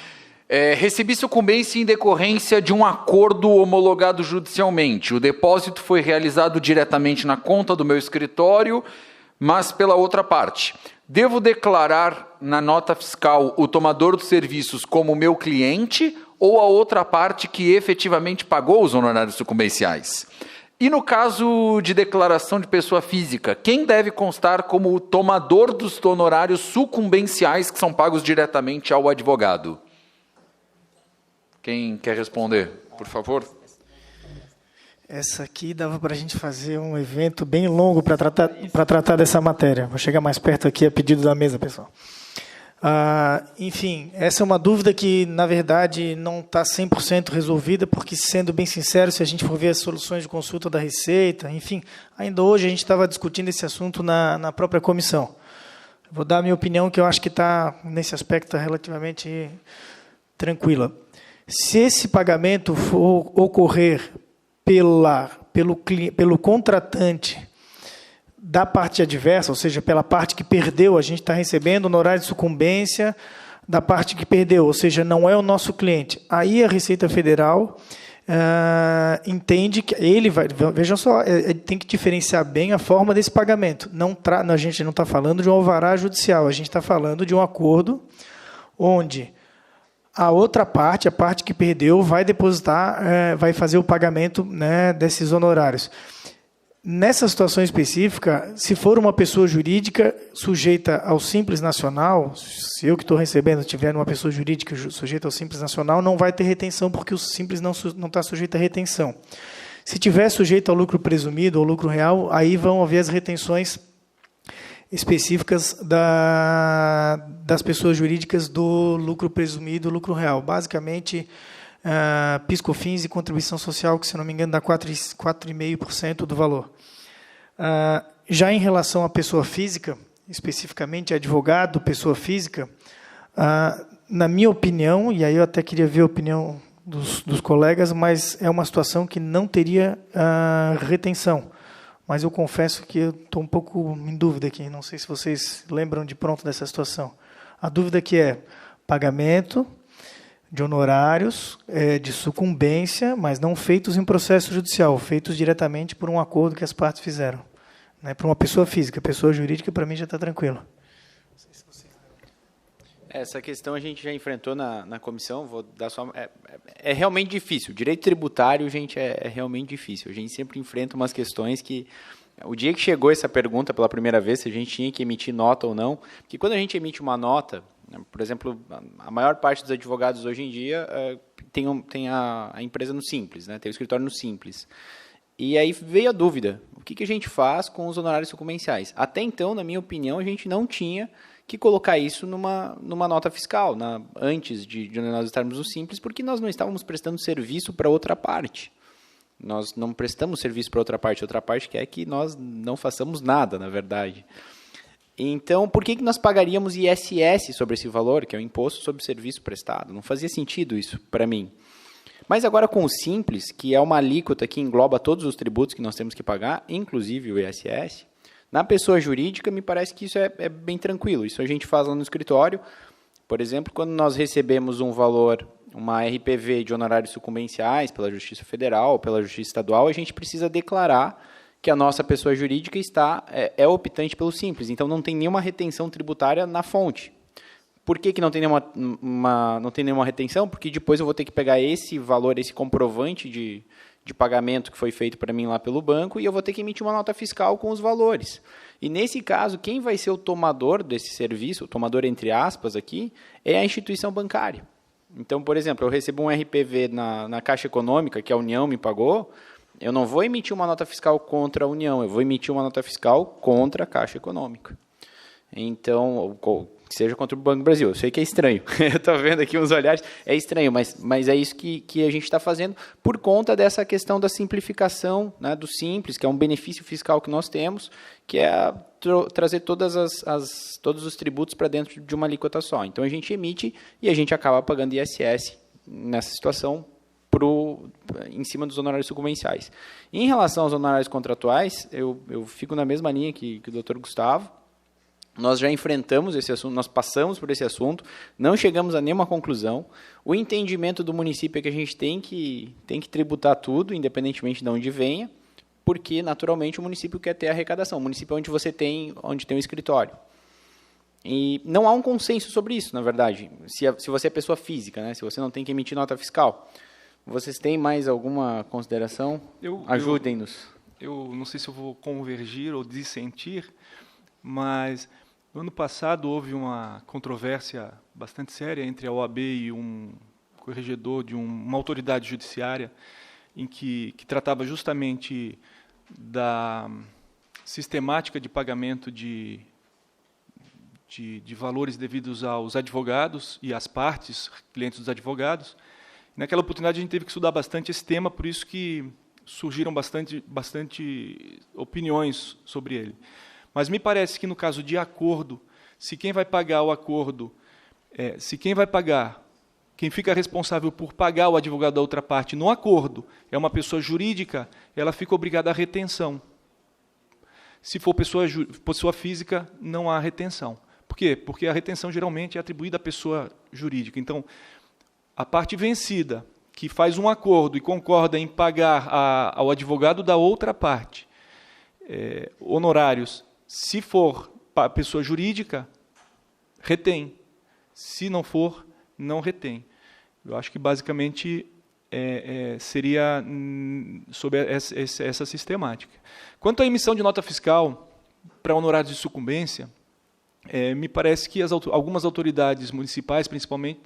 Recebi sucumbência em decorrência de um acordo homologado judicialmente. O depósito foi realizado diretamente na conta do meu escritório, mas pela outra parte. Devo declarar na nota fiscal o tomador dos serviços como meu cliente ou a outra parte que efetivamente pagou os honorários sucumbenciais? E no caso de declaração de pessoa física, quem deve constar como o tomador dos honorários sucumbenciais que são pagos diretamente ao advogado? Quem quer responder, por favor? Essa aqui dava para a gente fazer um evento bem longo para tratar dessa matéria. Vou chegar mais perto aqui a pedido da mesa, pessoal. Enfim, essa é uma dúvida que, na verdade, não está 100% resolvida, porque, sendo bem sincero, se a gente for ver as soluções de consulta da Receita, enfim, ainda hoje a gente estava discutindo esse assunto na própria comissão. Vou dar a minha opinião, que eu acho que está, nesse aspecto, relativamente tranquila. Se esse pagamento for ocorrer pelo contratante da parte adversa, ou seja, pela parte que perdeu, a gente está recebendo honorário de sucumbência da parte que perdeu, ou seja, não é o nosso cliente. Aí a Receita Federal entende que ele vai... Vejam só, tem que diferenciar bem a forma desse pagamento. A gente não está falando de um alvará judicial, a gente está falando de um acordo onde a outra parte, a parte que perdeu, vai depositar, vai fazer o pagamento, né, desses honorários. Nessa situação específica, se for uma pessoa jurídica sujeita ao Simples Nacional, se eu que estou recebendo tiver uma pessoa jurídica sujeita ao Simples Nacional, não vai ter retenção, porque o Simples não está sujeito a retenção. Se tiver sujeito ao lucro presumido ou lucro real, aí vão haver as retenções específicas das pessoas jurídicas do lucro presumido e lucro real. Basicamente, PIS/COFINS e contribuição social, que, se não me engano, dá 4,5% do valor. Já em relação à pessoa física, especificamente advogado, pessoa física, na minha opinião, e aí eu até queria ver a opinião dos colegas, mas é uma situação que não teria retenção. Mas eu confesso que eu estou um pouco em dúvida aqui. Não sei se vocês lembram de pronto dessa situação. A dúvida que é pagamento de honorários de sucumbência, mas não feitos em processo judicial, feitos diretamente por um acordo que as partes fizeram. Né, para uma pessoa física, pessoa jurídica, para mim já está tranquilo. Essa questão a gente já enfrentou na comissão, vou dar só... É realmente difícil. O direito tributário, gente, é realmente difícil. A gente sempre enfrenta umas questões que... O dia que chegou essa pergunta pela primeira vez, se a gente tinha que emitir nota ou não, porque quando a gente emite uma nota, por exemplo, a maior parte dos advogados hoje em dia tem a empresa no Simples, né? Tem o escritório no Simples. E aí veio a dúvida, o que a gente faz com os honorários sucumbenciais? Até então, na minha opinião, a gente não tinha que colocar isso numa nota fiscal, antes de nós estarmos no Simples, porque nós não estávamos prestando serviço para outra parte. Nós não prestamos serviço para outra parte quer que nós não façamos nada, na verdade. Então, por que nós pagaríamos ISS sobre esse valor, que é o Imposto sobre Serviço Prestado? Não fazia sentido isso para mim. Mas agora com o Simples, que é uma alíquota que engloba todos os tributos que nós temos que pagar, inclusive o ISS, na pessoa jurídica me parece que isso é bem tranquilo. Isso a gente faz lá no escritório. Por exemplo, quando nós recebemos um valor, uma RPV de honorários sucumbenciais pela Justiça Federal ou pela Justiça Estadual, a gente precisa declarar que a nossa pessoa jurídica é optante pelo Simples. Então, não tem nenhuma retenção tributária na fonte. Por que não tem nenhuma retenção? Porque depois eu vou ter que pegar esse valor, esse comprovante de pagamento que foi feito para mim lá pelo banco e eu vou ter que emitir uma nota fiscal com os valores. E, nesse caso, quem vai ser o tomador desse serviço, o tomador entre aspas aqui, é a instituição bancária. Então, por exemplo, eu recebo um RPV na Caixa Econômica, que a União me pagou, eu não vou emitir uma nota fiscal contra a União, eu vou emitir uma nota fiscal contra a Caixa Econômica. Então, que seja contra o Banco do Brasil. Eu sei que é estranho. Eu estou vendo aqui uns olhares. É estranho, mas é isso que a gente está fazendo por conta dessa questão da simplificação, né, do Simples, que é um benefício fiscal que nós temos, que é trazer todos os tributos para dentro de uma alíquota só. Então, a gente emite e a gente acaba pagando ISS nessa situação em cima dos honorários sucumbenciais. Em relação aos honorários contratuais, eu fico na mesma linha que o Dr. Gustavo. Nós já enfrentamos esse assunto, nós passamos por esse assunto, não chegamos a nenhuma conclusão. O entendimento do município é que a gente tem que tributar tudo, independentemente de onde venha, porque, naturalmente, o município quer ter arrecadação. O município é onde tem um escritório. E não há um consenso sobre isso, na verdade, se você é pessoa física, né, se você não tem que emitir nota fiscal. Vocês têm mais alguma consideração? Ajudem-nos. Eu não sei se eu vou convergir ou dissentir, mas no ano passado houve uma controvérsia bastante séria entre a OAB e um corregedor de uma autoridade judiciária em que tratava justamente da sistemática de pagamento de valores devidos aos advogados e às partes, clientes dos advogados. Naquela oportunidade a gente teve que estudar bastante esse tema, por isso que surgiram bastante opiniões sobre ele. Mas me parece que no caso de acordo, se quem vai pagar o acordo, quem fica responsável por pagar o advogado da outra parte no acordo é uma pessoa jurídica, ela fica obrigada à retenção. Se for pessoa física, não há retenção. Por quê? Porque a retenção geralmente é atribuída à pessoa jurídica. Então, a parte vencida, que faz um acordo e concorda em pagar ao advogado da outra parte honorários, se for pessoa jurídica, retém. Se não for, não retém. Eu acho que, basicamente, seria sob essa sistemática. Quanto à emissão de nota fiscal para honorários de sucumbência, me parece que algumas autoridades municipais, principalmente,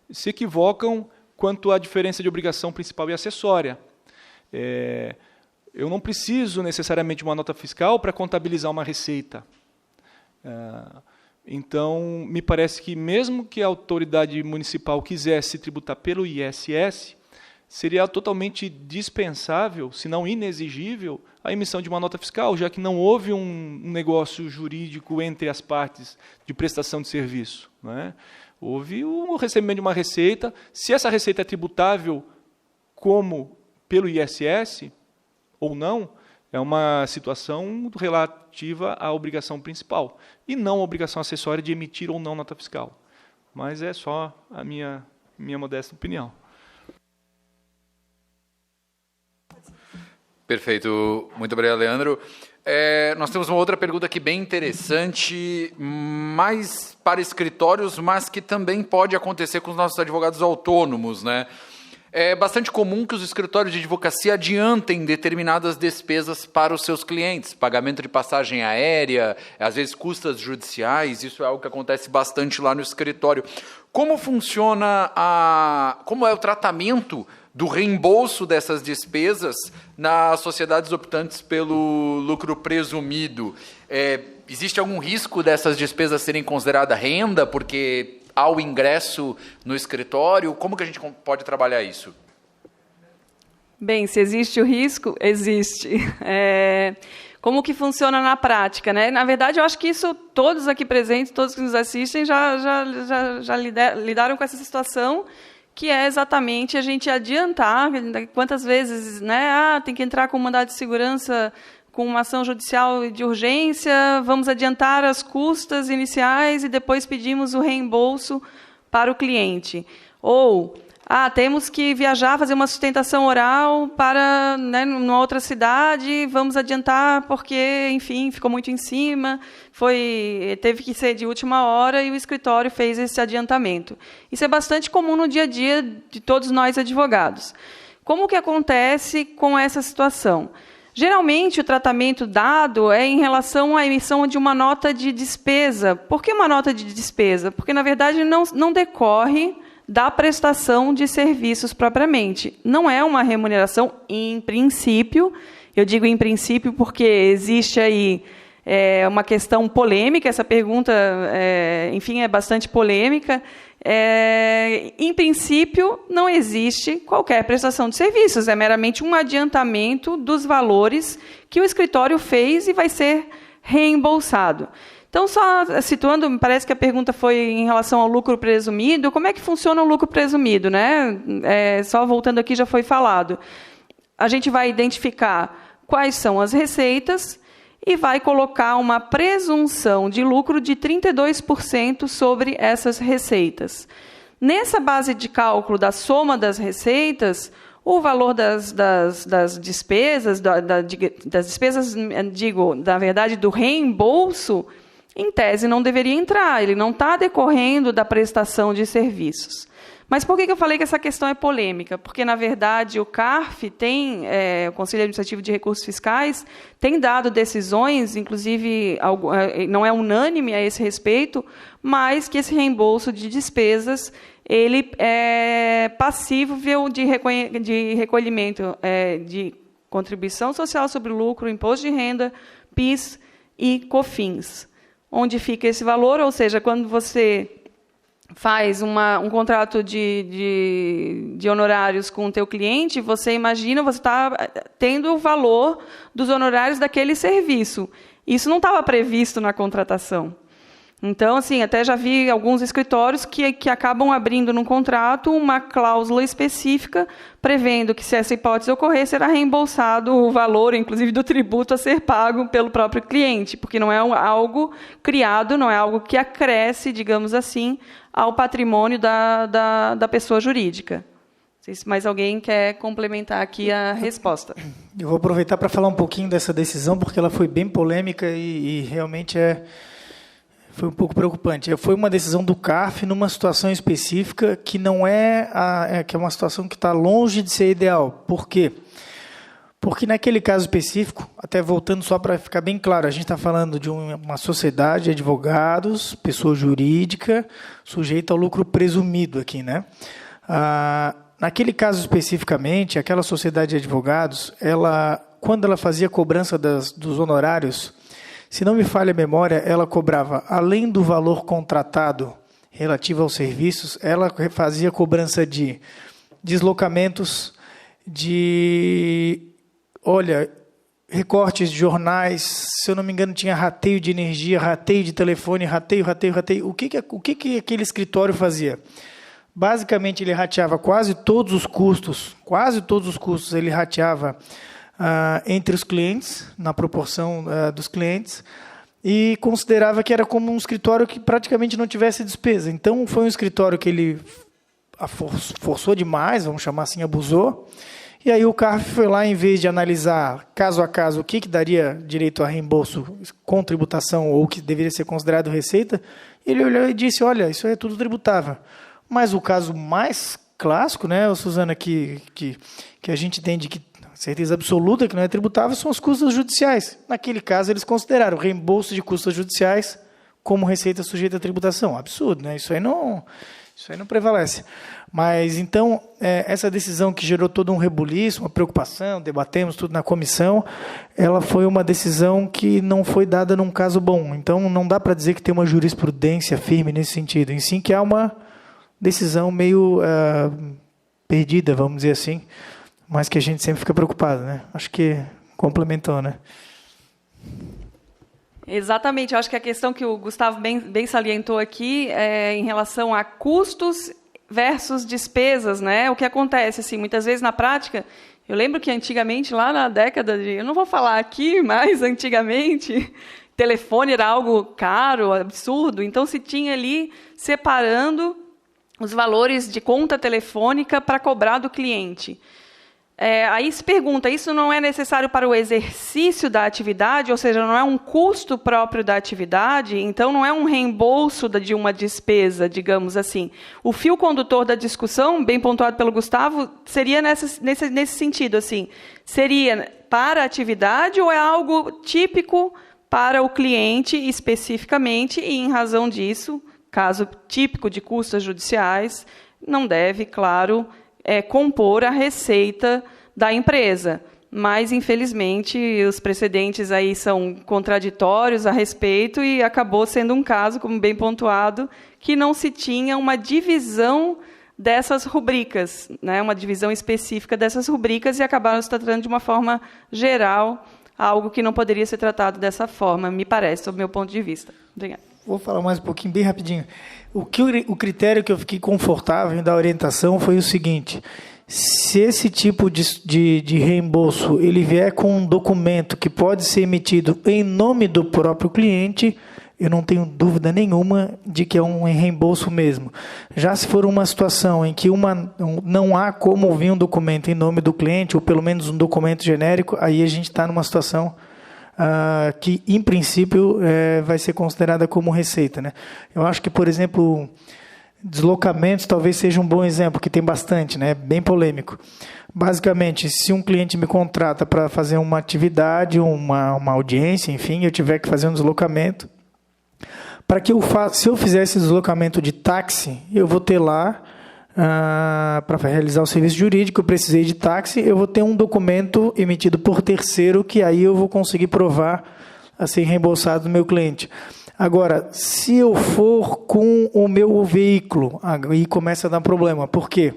se equivocam quanto à diferença de obrigação principal e acessória. Eu não preciso necessariamente de uma nota fiscal para contabilizar uma receita. Então, me parece que, mesmo que a autoridade municipal quisesse tributar pelo ISS, seria totalmente dispensável, se não inexigível, a emissão de uma nota fiscal, já que não houve um negócio jurídico entre as partes de prestação de serviço, não é? Houve um recebimento de uma receita. Se essa receita é tributável como pelo ISS ou não, é uma situação relativa à obrigação principal e não à obrigação acessória de emitir ou não nota fiscal. Mas é só a minha modesta opinião. Perfeito. Muito obrigado, Leandro. Nós temos uma outra pergunta aqui bem interessante, mais para escritórios, mas que também pode acontecer com os nossos advogados autônomos, né? É bastante comum que os escritórios de advocacia adiantem determinadas despesas para os seus clientes, pagamento de passagem aérea, às vezes custas judiciais, isso é algo que acontece bastante lá no escritório. Como funciona como é o tratamento do reembolso dessas despesas nas sociedades optantes pelo lucro presumido? Existe algum risco dessas despesas serem consideradas renda, porque ao ingresso no escritório? Como que a gente pode trabalhar isso? Bem, se existe o risco, existe. Como que funciona na prática, né? Na verdade, eu acho que isso todos aqui presentes, todos que nos assistem, já lidaram com essa situação, que é exatamente a gente adiantar, quantas vezes, né? Tem que entrar com mandado de segurança com uma ação judicial de urgência, vamos adiantar as custas iniciais e depois pedimos o reembolso para o cliente. Ou, temos que viajar, fazer uma sustentação oral para, né, numa outra cidade, vamos adiantar porque, enfim, ficou muito em cima, teve que ser de última hora e o escritório fez esse adiantamento. Isso é bastante comum no dia a dia de todos nós advogados. Como que acontece com essa situação? Geralmente, o tratamento dado é em relação à emissão de uma nota de despesa. Por que uma nota de despesa? Porque, na verdade, não decorre da prestação de serviços propriamente. Não é uma remuneração em princípio. Eu digo em princípio porque existe aí uma questão polêmica. Essa pergunta, enfim, é bastante polêmica. Em princípio, não existe qualquer prestação de serviços, é meramente um adiantamento dos valores que o escritório fez e vai ser reembolsado. Então, só situando, me parece que a pergunta foi em relação ao lucro presumido. Como é que funciona o lucro presumido, né? Só voltando aqui, já foi falado. A gente vai identificar quais são as receitas e vai colocar uma presunção de lucro de 32% sobre essas receitas. Nessa base de cálculo da soma das receitas, o valor das despesas, das despesas, digo, na verdade, do reembolso, em tese, não deveria entrar, ele não está decorrendo da prestação de serviços. Mas por que eu falei que essa questão é polêmica? Porque, na verdade, o CARF o Conselho Administrativo de Recursos Fiscais, tem dado decisões, inclusive não é unânime a esse respeito, mas que esse reembolso de despesas ele é passível de recolhimento de contribuição social sobre o lucro, imposto de renda, PIS e COFINS. Onde fica esse valor? Ou seja, quando você faz um contrato de honorários com o teu cliente, você imagina, você está tendo o valor dos honorários daquele serviço. Isso não estava previsto na contratação. Então, assim, até já vi alguns escritórios que acabam abrindo no contrato uma cláusula específica prevendo que, se essa hipótese ocorrer, será reembolsado o valor, inclusive, do tributo a ser pago pelo próprio cliente, porque não é algo criado, não é algo que acresce, digamos assim, ao patrimônio da pessoa jurídica. Não sei se mais alguém quer complementar aqui a resposta. Eu vou aproveitar para falar um pouquinho dessa decisão, porque ela foi bem polêmica e realmente foi um pouco preocupante. Foi uma decisão do CARF numa situação específica que não que é uma situação que está longe de ser ideal. Por quê? Porque naquele caso específico, até voltando só para ficar bem claro, a gente está falando de uma sociedade de advogados, pessoa jurídica, sujeita ao lucro presumido aqui, né? Naquele caso especificamente, aquela sociedade de advogados, quando ela fazia cobrança dos honorários, se não me falha a memória, ela cobrava, além do valor contratado relativo aos serviços, ela fazia cobrança de deslocamentos, recortes de jornais, se eu não me engano, tinha rateio de energia, rateio de telefone, rateio. O que aquele escritório fazia? Basicamente, ele rateava quase todos os custos ele rateava entre os clientes, na proporção dos clientes, e considerava que era como um escritório que praticamente não tivesse despesa. Então, foi um escritório que ele forçou demais, vamos chamar assim, abusou. E aí o CARF foi lá, em vez de analisar caso a caso o que daria direito a reembolso com tributação ou o que deveria ser considerado receita, ele olhou e disse, olha, isso é tudo tributável. Mas o caso mais clássico, né, Suzana, que a gente tem de que certeza absoluta que não é tributável, são os custos judiciais. Naquele caso, eles consideraram o reembolso de custos judiciais como receita sujeita à tributação. Absurdo, né? Isso aí não prevalece. Mas, então, essa decisão que gerou todo um rebuliço, uma preocupação, debatemos tudo na comissão, ela foi uma decisão que não foi dada num caso bom. Então, não dá para dizer que tem uma jurisprudência firme nesse sentido. Em sim, que há uma decisão meio perdida, vamos dizer assim, mas que a gente sempre fica preocupado, né? Acho que complementou, né? Exatamente. Eu acho que a questão que o Gustavo bem salientou aqui é em relação a custos versus despesas, né? O que acontece, assim, muitas vezes na prática, eu lembro que antigamente, lá na década de... Eu não vou falar aqui, mas antigamente, telefone era algo caro, absurdo, então se tinha ali separando os valores de conta telefônica para cobrar do cliente. Aí se pergunta, isso não é necessário para o exercício da atividade, ou seja, não é um custo próprio da atividade, então não é um reembolso de uma despesa, digamos assim. O fio condutor da discussão, bem pontuado pelo Gustavo, seria nesse sentido, assim, seria para a atividade ou é algo típico para o cliente especificamente, e em razão disso, caso típico de custas judiciais, não deve, claro, compor a receita da empresa. Mas, infelizmente, os precedentes aí são contraditórios a respeito e acabou sendo um caso, como bem pontuado, que não se tinha uma divisão dessas rubricas, né, uma divisão específica dessas rubricas, e acabaram se tratando de uma forma geral, algo que não poderia ser tratado dessa forma, me parece, sob o meu ponto de vista. Obrigada. Vou falar mais um pouquinho, bem rapidinho. O critério que eu fiquei confortável em dar orientação foi o seguinte: se esse tipo de reembolso ele vier com um documento que pode ser emitido em nome do próprio cliente, eu não tenho dúvida nenhuma de que é um reembolso mesmo. Já se for uma situação em que não há como vir um documento em nome do cliente, ou pelo menos um documento genérico, aí a gente está numa situação que, em princípio, vai ser considerada como receita, né? Eu acho que, por exemplo, deslocamentos talvez seja um bom exemplo, que tem bastante, né? Bem polêmico. Basicamente, se um cliente me contrata para fazer uma atividade, uma audiência, enfim, eu tiver que fazer um deslocamento, se eu fizer esse deslocamento de táxi, eu vou ter lá, para realizar o serviço jurídico, eu precisei de táxi, eu vou ter um documento emitido por terceiro, que aí eu vou conseguir provar a ser reembolsado do meu cliente. Agora, se eu for com o meu veículo, aí começa a dar problema. Por quê?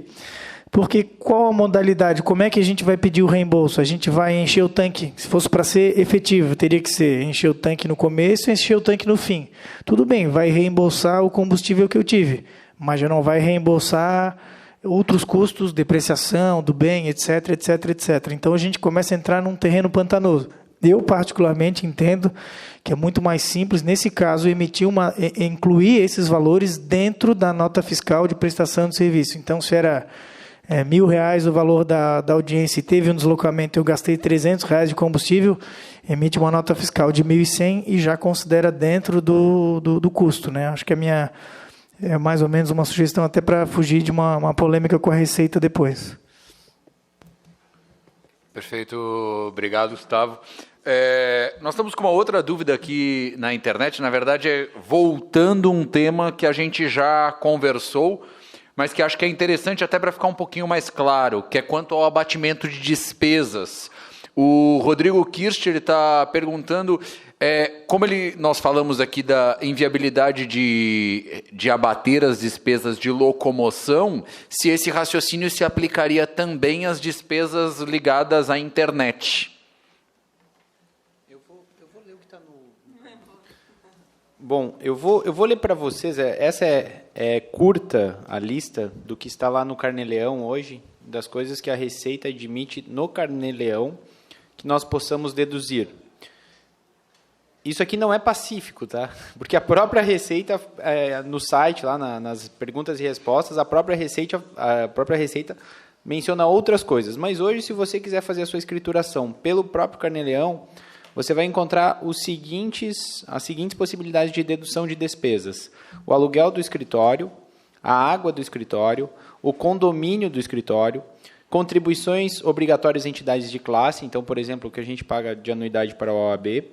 Porque qual a modalidade? Como é que a gente vai pedir o reembolso? A gente vai encher o tanque. Se fosse para ser efetivo, teria que ser encher o tanque no começo e encher o tanque no fim. Tudo bem, vai reembolsar o combustível que eu tive, mas já não vai reembolsar outros custos, depreciação do bem, etc, etc, etc. Então, a gente começa a entrar num terreno pantanoso. Eu, particularmente, entendo que é muito mais simples, nesse caso, incluir esses valores dentro da nota fiscal de prestação de serviço. Então, se era R$1.000 o valor da audiência e teve um deslocamento, eu gastei R$300 de combustível, emite uma nota fiscal de R$1.100 e já considera dentro do custo, né? Acho que é mais ou menos uma sugestão até para fugir de uma polêmica com a Receita depois. Perfeito, obrigado, Gustavo. Nós estamos com uma outra dúvida aqui na internet, na verdade voltando um tema que a gente já conversou, mas que acho que é interessante até para ficar um pouquinho mais claro, que é quanto ao abatimento de despesas. O Rodrigo Kirst está perguntando, como nós falamos aqui da inviabilidade de abater as despesas de locomoção, se esse raciocínio se aplicaria também às despesas ligadas à internet. que está no... Bom, eu vou ler para vocês, essa é curta a lista do que está lá no Carnê-Leão hoje, das coisas que a Receita admite no Carnê-Leão, que nós possamos deduzir. Isso aqui não é pacífico, tá? Porque a própria Receita, no site, lá nas perguntas e respostas, a própria Receita menciona outras coisas. Mas hoje, se você quiser fazer a sua escrituração pelo próprio Carnê-Leão, você vai encontrar as seguintes possibilidades de dedução de despesas. O aluguel do escritório, a água do escritório, o condomínio do escritório, contribuições obrigatórias a entidades de classe, então, por exemplo, o que a gente paga de anuidade para a OAB,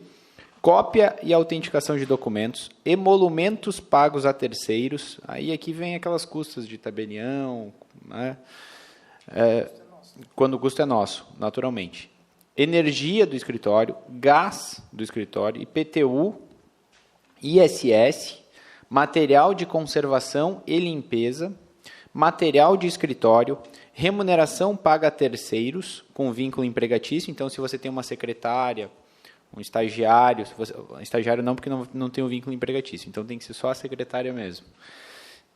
cópia e autenticação de documentos, emolumentos pagos a terceiros, aí aqui vem aquelas custas de tabelião, né? Quando o custo é nosso, naturalmente. Energia do escritório, gás do escritório, IPTU, ISS, material de conservação e limpeza, material de escritório, remuneração paga a terceiros com vínculo empregatício. Então, se você tem uma secretária, um estagiário, estagiário não, porque não tem um vínculo empregatício, então tem que ser só a secretária mesmo.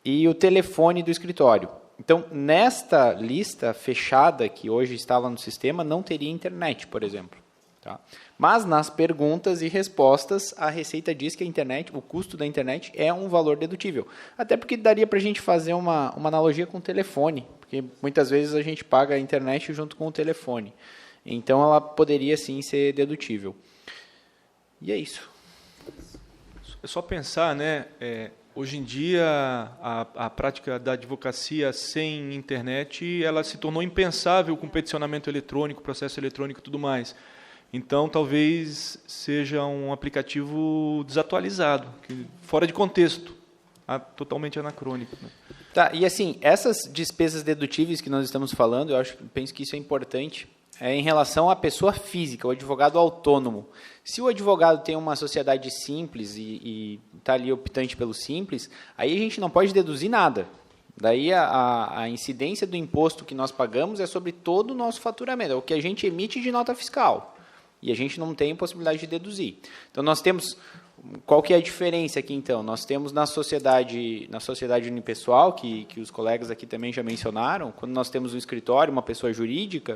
E o telefone do escritório. Então, nesta lista fechada que hoje está lá no sistema, não teria internet, por exemplo. Tá? Mas nas perguntas e respostas, a Receita diz que a internet, o custo da internet é um valor dedutível. Até porque daria para a gente fazer uma analogia com o telefone, porque muitas vezes a gente paga a internet junto com o telefone. Então, ela poderia sim ser dedutível. E é isso. É só pensar, né? Hoje em dia, a prática da advocacia sem internet, ela se tornou impensável com peticionamento eletrônico, processo eletrônico e tudo mais. Então, talvez seja um aplicativo desatualizado, fora de contexto, totalmente anacrônico. Né? Tá, e assim, essas despesas dedutíveis que nós estamos falando, penso que isso é importante, em relação à pessoa física, o advogado autônomo. Se o advogado tem uma sociedade simples e está ali optante pelo simples, aí a gente não pode deduzir nada. Daí a incidência do imposto que nós pagamos é sobre todo o nosso faturamento, é o que a gente emite de nota fiscal. E a gente não tem possibilidade de deduzir. Então, nós temos... Qual que é a diferença aqui, então? Nós temos na sociedade unipessoal, que os colegas aqui também já mencionaram, quando nós temos um escritório, uma pessoa jurídica,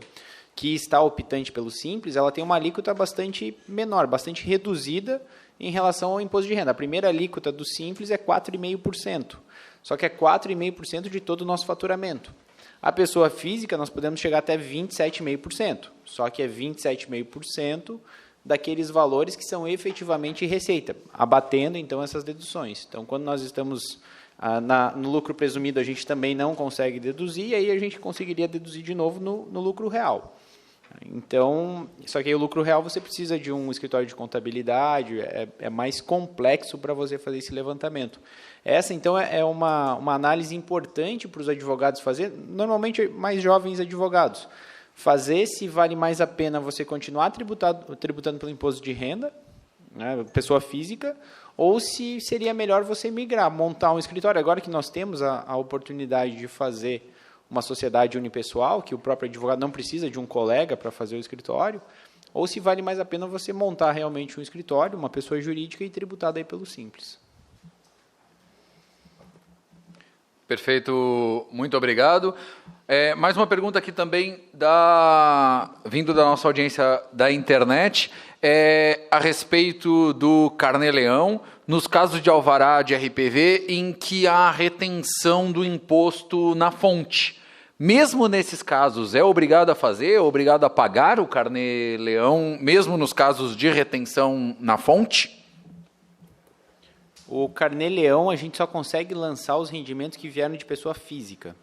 que está optante pelo simples, ela tem uma alíquota bastante menor, bastante reduzida em relação ao imposto de renda. A primeira alíquota do simples é 4,5%, só que é 4,5% de todo o nosso faturamento. A pessoa física, nós podemos chegar até 27,5%, só que é 27,5% daqueles valores que são efetivamente receita, abatendo, então, essas deduções. Então, quando nós estamos no lucro presumido, a gente também não consegue deduzir, e aí a gente conseguiria deduzir de novo no lucro real. Então, só que aí o lucro real você precisa de um escritório de contabilidade, é mais complexo para você fazer esse levantamento. Essa, então, é uma análise importante para os advogados fazer, normalmente mais jovens advogados, fazer se vale mais a pena você continuar tributando pelo imposto de renda, né, pessoa física, ou se seria melhor você migrar, montar um escritório. Agora que nós temos a oportunidade de fazer uma sociedade unipessoal, que o próprio advogado não precisa de um colega para fazer o escritório, ou se vale mais a pena você montar realmente um escritório, uma pessoa jurídica e tributar daí pelo simples. Perfeito, muito obrigado. Mais uma pergunta aqui também, vindo da nossa audiência da internet, a respeito do Carnê-Leão, nos casos de alvará de RPV, em que há retenção do imposto na fonte. Mesmo nesses casos, é obrigado a fazer, é obrigado a pagar o Carnê-Leão, mesmo nos casos de retenção na fonte? O Carnê-Leão, a gente só consegue lançar os rendimentos que vieram de pessoa física.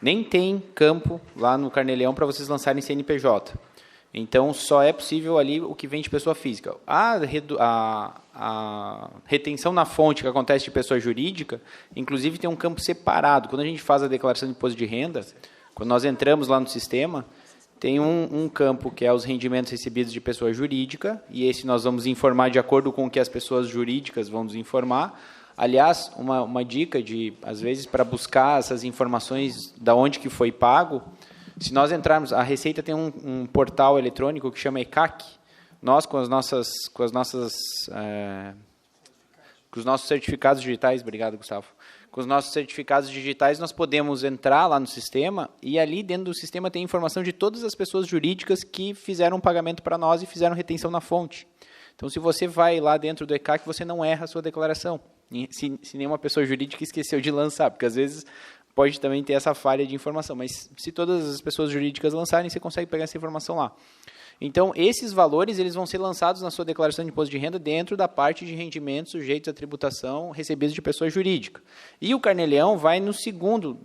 Nem tem campo lá no Carnê-Leão para vocês lançarem CNPJ. Então, só é possível ali o que vem de pessoa física. A retenção na fonte que acontece de pessoa jurídica, inclusive tem um campo separado. Quando a gente faz a declaração de imposto de renda, quando nós entramos lá no sistema, tem um campo que é os rendimentos recebidos de pessoa jurídica, e esse nós vamos informar de acordo com o que as pessoas jurídicas vão nos informar. Aliás, uma dica às vezes, para buscar essas informações da onde que foi pago, se nós entrarmos, a Receita tem um portal eletrônico que chama ECAC, Nós, com os nossos certificados digitais, obrigado, Gustavo. Com os nossos certificados digitais, nós podemos entrar lá no sistema e ali dentro do sistema tem informação de todas as pessoas jurídicas que fizeram um pagamento para nós e fizeram retenção na fonte. Então, se você vai lá dentro do ECAC, você não erra a sua declaração. Se nenhuma pessoa jurídica esqueceu de lançar, porque às vezes pode também ter essa falha de informação, mas se todas as pessoas jurídicas lançarem, você consegue pegar essa informação lá. Então, esses valores eles vão ser lançados na sua declaração de imposto de renda dentro da parte de rendimentos sujeitos à tributação recebidos de pessoa jurídica. E o Carnê-Leão vai no segundo,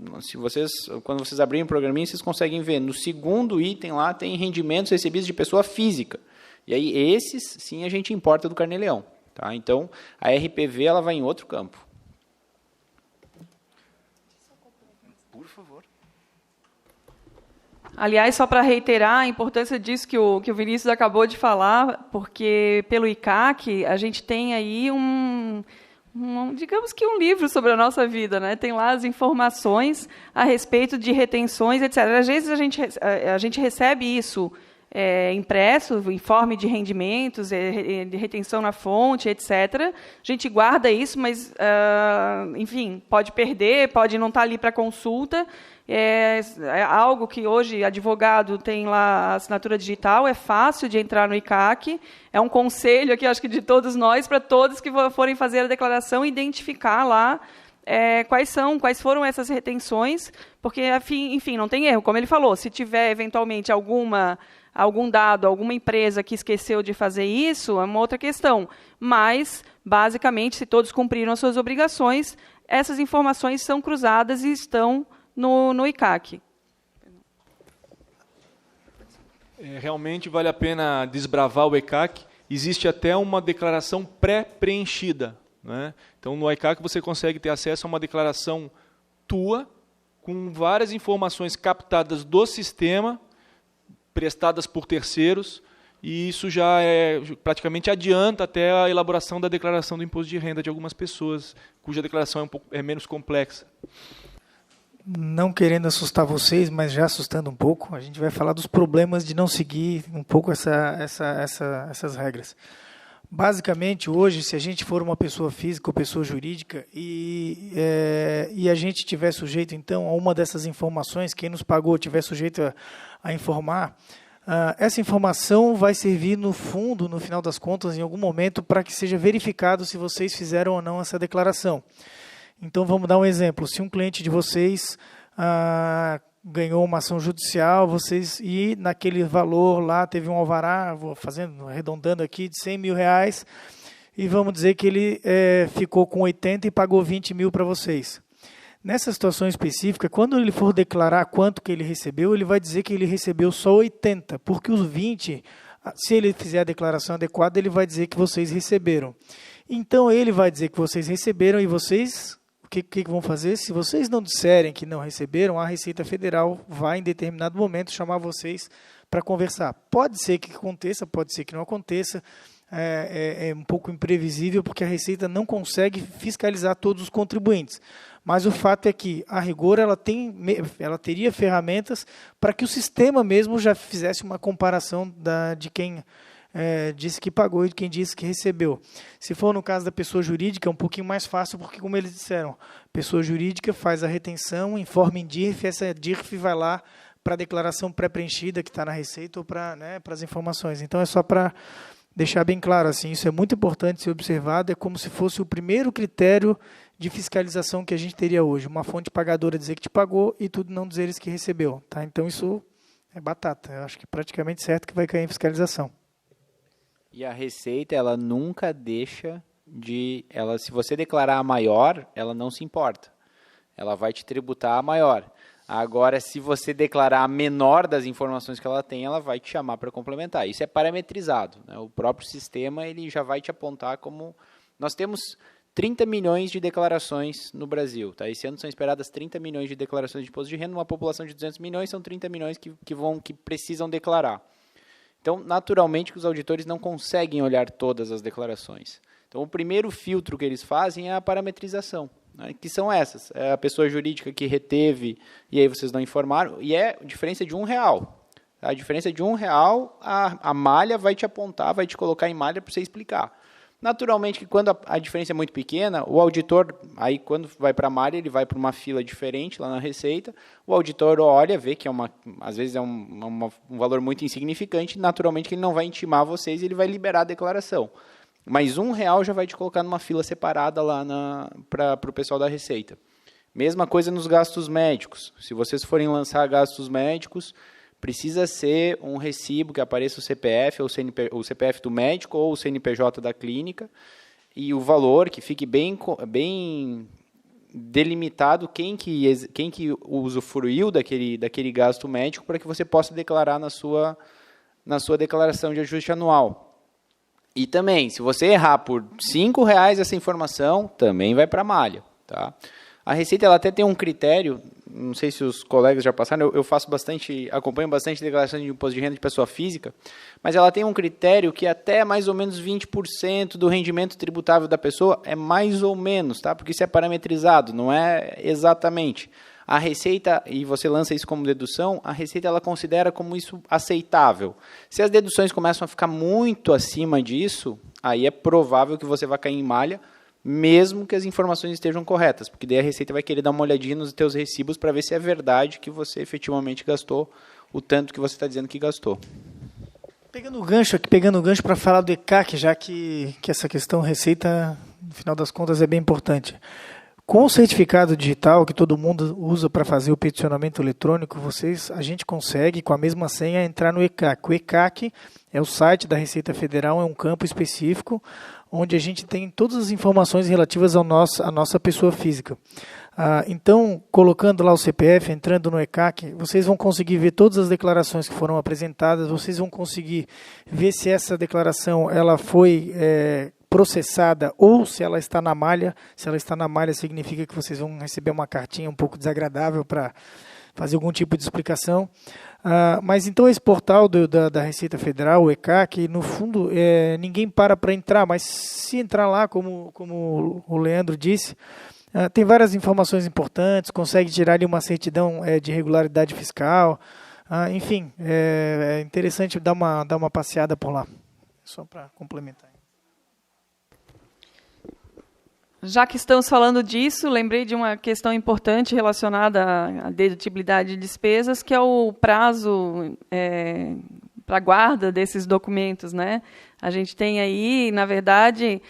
quando vocês abrirem o programinha, vocês conseguem ver, no segundo item lá tem rendimentos recebidos de pessoa física. E aí, esses, sim, a gente importa do Carnê-Leão. Tá? Então, a RPV ela vai em outro campo. Por favor. Aliás, só para reiterar a importância disso que o Vinícius acabou de falar, porque pelo ICAC a gente tem aí digamos que um livro sobre a nossa vida, né? Tem lá as informações a respeito de retenções, etc. Às vezes a gente recebe isso impresso, informe de rendimentos, de retenção na fonte, etc. A gente guarda isso, mas, enfim, pode perder, pode não estar ali para consulta. É algo que hoje advogado tem lá a assinatura digital, é fácil de entrar no ICAC. É um conselho aqui, acho que de todos nós, para todos que forem fazer a declaração, identificar lá quais foram essas retenções, porque, enfim, não tem erro. Como ele falou, se tiver, eventualmente, algum dado, alguma empresa que esqueceu de fazer isso, é uma outra questão. Mas, basicamente, se todos cumpriram as suas obrigações, essas informações são cruzadas e estão no ICAC. Realmente vale a pena desbravar o ECAC. Existe até uma declaração pré-preenchida, né? Então, no ECAC você consegue ter acesso a uma declaração tua, com várias informações captadas do sistema, prestadas por terceiros, e isso já praticamente adianta até a elaboração da declaração do imposto de renda de algumas pessoas, cuja declaração é menos complexa. Não querendo assustar vocês, mas já assustando um pouco, a gente vai falar dos problemas de não seguir um pouco essas regras. Basicamente, hoje, se a gente for uma pessoa física ou pessoa jurídica e a gente tiver sujeito, então, a uma dessas informações, quem nos pagou tiver sujeito a informar, essa informação vai servir no fundo, no final das contas, em algum momento, para que seja verificado se vocês fizeram ou não essa declaração. Então, vamos dar um exemplo. Se um cliente de vocês ganhou uma ação judicial, e naquele valor lá teve um alvará, arredondando aqui, de R$100 mil, e vamos dizer que ele ficou com 80 e pagou 20 mil para vocês. Nessa situação específica, quando ele for declarar quanto que ele recebeu, ele vai dizer que ele recebeu só 80, porque os 20, se ele fizer a declaração adequada, ele vai dizer que vocês receberam. Então, ele vai dizer que vocês receberam e vocês... O que vão fazer? Se vocês não disserem que não receberam, a Receita Federal vai, em determinado momento, chamar vocês para conversar. Pode ser que aconteça, pode ser que não aconteça. É um pouco imprevisível, porque a Receita não consegue fiscalizar todos os contribuintes. Mas o fato é que, a rigor, ela teria ferramentas para que o sistema mesmo já fizesse uma comparação de quem... disse que pagou e de quem disse que recebeu. Se for no caso da pessoa jurídica, é um pouquinho mais fácil, porque, como eles disseram, pessoa jurídica faz a retenção, informa em DIRF, essa DIRF vai lá para a declaração pré-preenchida que está na Receita ou para as informações. Então, é só para deixar bem claro, assim, isso é muito importante ser observado, é como se fosse o primeiro critério de fiscalização que a gente teria hoje. Uma fonte pagadora dizer que te pagou e tudo não dizeres que recebeu. Tá? Então, isso é batata. Eu acho que é praticamente certo que vai cair em fiscalização. E a Receita, ela nunca deixa se você declarar a maior, ela não se importa. Ela vai te tributar a maior. Agora, se você declarar a menor das informações que ela tem, ela vai te chamar para complementar. Isso é parametrizado, né? O próprio sistema ele já vai te apontar como... Nós temos 30 milhões de declarações no Brasil. Tá? Esse ano são esperadas 30 milhões de declarações de imposto de renda. Uma população de 200 milhões, são 30 milhões que precisam declarar. Então, naturalmente, os auditores não conseguem olhar todas as declarações. Então, o primeiro filtro que eles fazem é a parametrização, né, que são essas. É a pessoa jurídica que reteve, e aí vocês não informaram, e é a diferença de R$1. A diferença é de R$1, a malha vai te apontar, vai te colocar em malha para você explicar. Naturalmente, que quando a diferença é muito pequena, o auditor, aí quando vai para a malha, ele vai para uma fila diferente lá na Receita, o auditor olha, vê que às vezes é um valor muito insignificante, naturalmente que ele não vai intimar vocês e ele vai liberar a declaração. Mas R$1 já vai te colocar numa fila separada lá para o pessoal da Receita. Mesma coisa nos gastos médicos. Se vocês forem lançar gastos médicos, precisa ser um recibo que apareça o CPF, ou o CPF do médico, ou o CNPJ da clínica, e o valor que fique bem delimitado quem que usufruiu daquele gasto médico, para que você possa declarar na sua declaração de ajuste anual. E também, se você errar por R$5 essa informação, também vai para a malha. Tá? A Receita ela até tem um critério, não sei se os colegas já passaram, eu acompanho bastante declaração de imposto de renda de pessoa física, mas ela tem um critério que até mais ou menos 20% do rendimento tributável da pessoa é mais ou menos, tá? Porque isso é parametrizado, não é exatamente. A Receita, e você lança isso como dedução, a Receita ela considera como isso aceitável. Se as deduções começam a ficar muito acima disso, aí é provável que você vá cair em malha, mesmo que as informações estejam corretas, porque daí a Receita vai querer dar uma olhadinha nos teus recibos para ver se é verdade que você efetivamente gastou o tanto que você está dizendo que gastou. Pegando o gancho para falar do ECAC, já que essa questão Receita, no final das contas, é bem importante. Com o certificado digital que todo mundo usa para fazer o peticionamento eletrônico, a gente consegue, com a mesma senha, entrar no ECAC. O ECAC é o site da Receita Federal, é um campo específico, onde a gente tem todas as informações relativas à nossa pessoa física. Então, colocando lá o CPF, entrando no ECAC, vocês vão conseguir ver todas as declarações que foram apresentadas, vocês vão conseguir ver se essa declaração ela foi processada ou se ela está na malha. Se ela está na malha, significa que vocês vão receber uma cartinha um pouco desagradável para fazer algum tipo de explicação. Mas então esse portal da Receita Federal, o ECAC, no fundo, ninguém para entrar, mas se entrar lá, como o Leandro disse, tem várias informações importantes, consegue tirar ali uma certidão de regularidade fiscal, enfim, é interessante dar uma passeada por lá, só para complementar. Já que estamos falando disso, lembrei de uma questão importante relacionada à dedutibilidade de despesas, que é o prazo para guarda desses documentos, né? A gente tem aí, na verdade,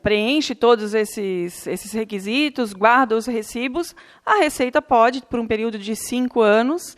preenche todos esses requisitos, guarda os recibos, a Receita pode, por um período de 5 anos,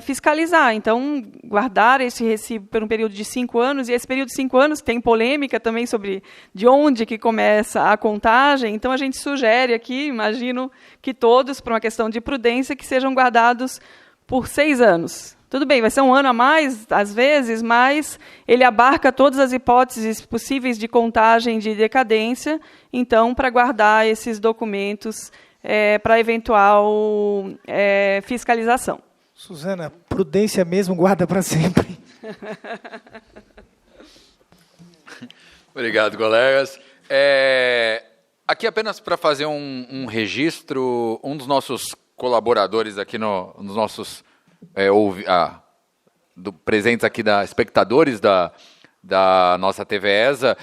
fiscalizar. Então, guardar esse recibo por um período de 5 anos, e esse período de 5 anos tem polêmica também sobre de onde que começa a contagem, então a gente sugere aqui, imagino que todos, por uma questão de prudência, que sejam guardados por 6 anos. Tudo bem, vai ser um ano a mais, às vezes, mas ele abarca todas as hipóteses possíveis de contagem de decadência, então, para guardar esses documentos para eventual fiscalização. Suzana, prudência mesmo, guarda para sempre. Obrigado, colegas. Aqui apenas para fazer um registro, um dos nossos colaboradores aqui nos nossos presentes aqui, espectadores da nossa TVESA,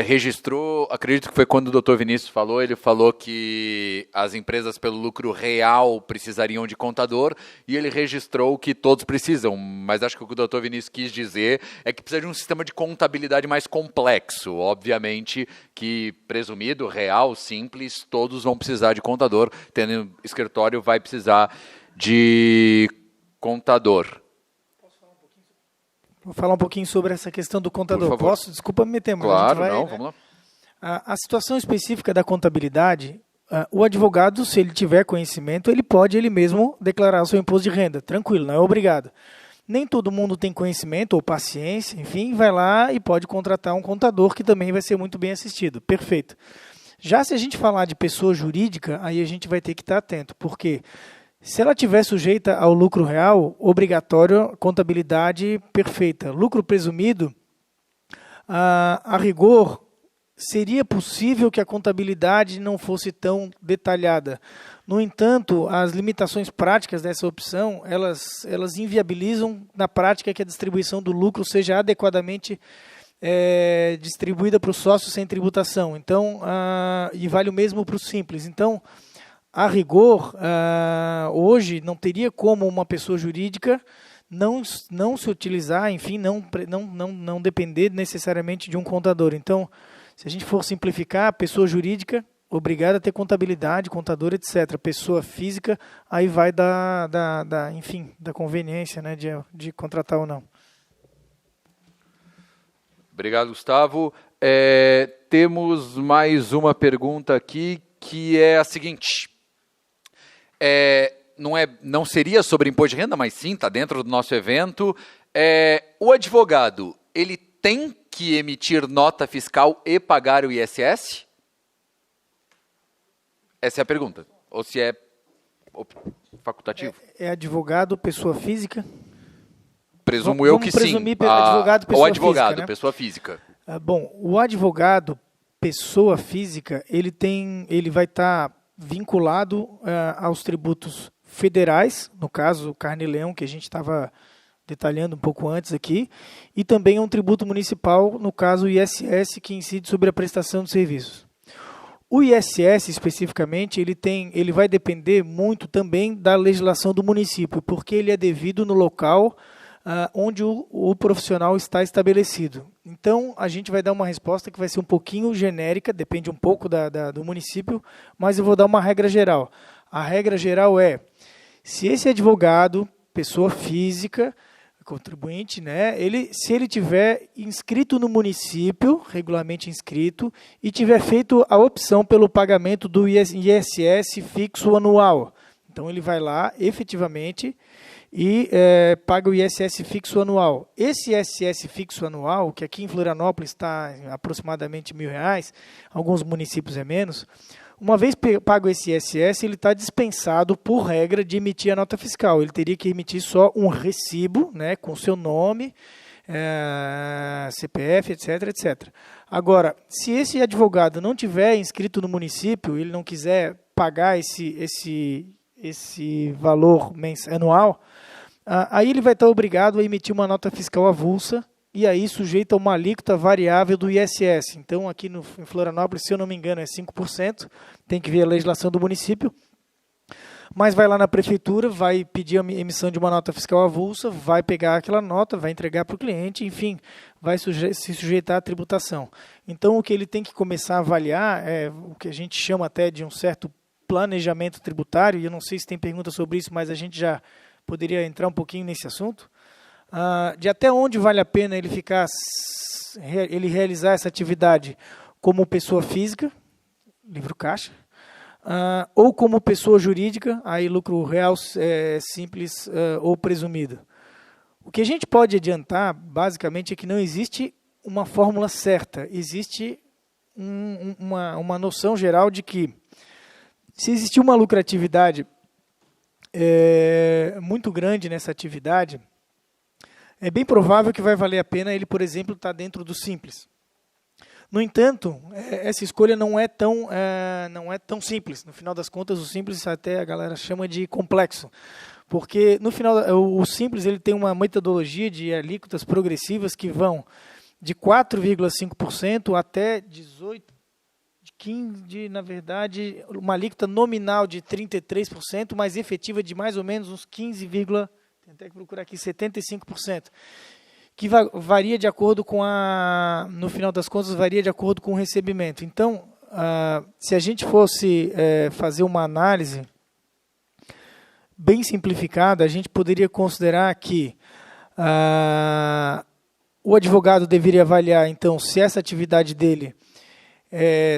registrou, acredito que foi quando o Dr. Vinícius falou, ele falou que as empresas pelo lucro real precisariam de contador, e ele registrou que todos precisam, mas acho que o que o Dr. Vinícius quis dizer é que precisa de um sistema de contabilidade mais complexo. Obviamente que presumido, real, simples, todos vão precisar de contador, tendo escritório vai precisar de contador. Vou falar um pouquinho sobre essa questão do contador. Posso? Desculpa me meter, mas claro, a gente vai, vamos lá. A situação específica da contabilidade, o advogado, se ele tiver conhecimento, ele pode ele mesmo declarar o seu imposto de renda. Tranquilo, não é obrigado. Nem todo mundo tem conhecimento ou paciência, enfim, vai lá e pode contratar um contador que também vai ser muito bem assistido. Perfeito. Já se a gente falar de pessoa jurídica, aí a gente vai ter que estar atento, porque se ela estiver sujeita ao lucro real, obrigatório, contabilidade perfeita. Lucro presumido, a rigor, seria possível que a contabilidade não fosse tão detalhada. No entanto, as limitações práticas dessa opção, elas inviabilizam na prática que a distribuição do lucro seja adequadamente distribuída para os sócios sem tributação. Então, e vale o mesmo para o simples. Então, a rigor, hoje não teria como uma pessoa jurídica não se utilizar, enfim, não depender necessariamente de um contador. Então, se a gente for simplificar, pessoa jurídica obrigada a ter contabilidade, contador, etc. Pessoa física, aí vai enfim, da conveniência, né, de contratar ou não. Obrigado, Gustavo. Temos mais uma pergunta aqui, que é a seguinte. Não seria sobre imposto de renda, mas sim, está dentro do nosso evento. O advogado, ele tem que emitir nota fiscal e pagar o ISS? Essa é a pergunta. Ou se é facultativo? É advogado, pessoa física? Presumo eu que sim. Presumir advogado, pessoa o advogado, física, né? pessoa física. Bom, o advogado, pessoa física, ele vai estar vinculado aos tributos federais, no caso o Carnê-Leão, que a gente estava detalhando um pouco antes aqui, e também a um tributo municipal, no caso o ISS, que incide sobre a prestação de serviços. O ISS, especificamente, ele vai depender muito também da legislação do município, porque ele é devido no local onde o profissional está estabelecido. Então, a gente vai dar uma resposta que vai ser um pouquinho genérica, depende um pouco do município, mas eu vou dar uma regra geral. A regra geral é, se esse advogado, pessoa física, contribuinte, né, se ele tiver inscrito no município, regularmente inscrito, e tiver feito a opção pelo pagamento do ISS fixo anual. Então, ele vai lá, efetivamente, e paga o ISS fixo anual. Esse ISS fixo anual, que aqui em Florianópolis está aproximadamente R$1.000, alguns municípios é menos, uma vez pago esse ISS, ele está dispensado, por regra, de emitir a nota fiscal. Ele teria que emitir só um recibo, né, com seu nome, CPF, etc, etc. Agora, se esse advogado não tiver inscrito no município, ele não quiser pagar esse valor anual, aí ele vai estar obrigado a emitir uma nota fiscal avulsa, e aí sujeito a uma alíquota variável do ISS. Então, aqui em Florianópolis, se eu não me engano, é 5%, tem que ver a legislação do município, mas vai lá na prefeitura, vai pedir a emissão de uma nota fiscal avulsa, vai pegar aquela nota, vai entregar para o cliente, enfim, vai se sujeitar à tributação. Então, o que ele tem que começar a avaliar é o que a gente chama até de um certo planejamento tributário, e eu não sei se tem pergunta sobre isso, mas a gente já poderia entrar um pouquinho nesse assunto, de até onde vale a pena ele realizar essa atividade como pessoa física, livro caixa, ou como pessoa jurídica, aí lucro real, simples ou presumido. O que a gente pode adiantar, basicamente, é que não existe uma fórmula certa, existe uma noção geral de que, se existir uma lucratividade muito grande nessa atividade, é bem provável que vai valer a pena ele, por exemplo, estar dentro do simples. No entanto, essa escolha não é tão simples. No final das contas, o simples até a galera chama de complexo, porque no final o simples ele tem uma metodologia de alíquotas progressivas que vão de 4,5% até 15%, na verdade, uma alíquota nominal de 33%, mas efetiva de mais ou menos uns 15,75%, que varia de acordo com no final das contas, varia de acordo com o recebimento. Então, se a gente fosse fazer uma análise bem simplificada, a gente poderia considerar que o advogado deveria avaliar, então, se essa atividade dele,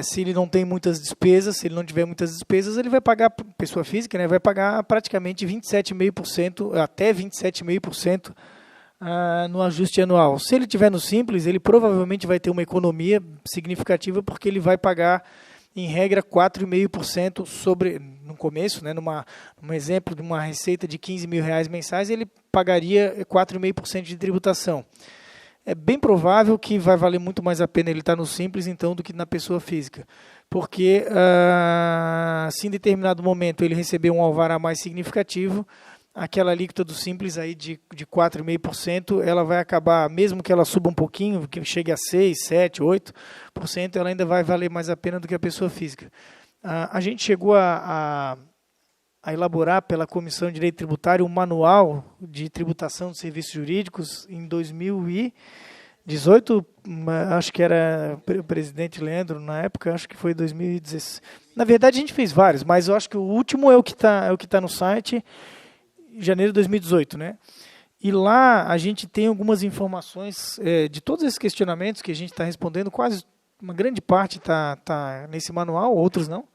se ele não tem muitas despesas, se ele não tiver muitas despesas, ele vai pagar, pessoa física, né, vai pagar praticamente 27,5%, até 27,5%, no ajuste anual. Se ele tiver no simples, ele provavelmente vai ter uma economia significativa, porque ele vai pagar, em regra, 4,5% no começo, né, num exemplo de uma receita de R$15.000 mensais, ele pagaria 4,5% de tributação. é bem provável que vai valer muito mais a pena ele estar no Simples, então, do que na pessoa física. Porque, se em determinado momento ele receber um alvará mais significativo, aquela alíquota do Simples aí de 4,5%, ela vai acabar, mesmo que ela suba um pouquinho, que chegue a 6%, 7%, 8%, ela ainda vai valer mais a pena do que a pessoa física. A gente chegou a elaborar pela Comissão de Direito Tributário um manual de tributação de serviços jurídicos em 2018, acho que era o presidente Leandro na época, acho que foi 2016. Na verdade a gente fez vários, mas eu acho que o último é o que tá no site, em janeiro de 2018, né? E lá a gente tem algumas informações de todos esses questionamentos que a gente está respondendo, quase uma grande parte está nesse manual, outros não.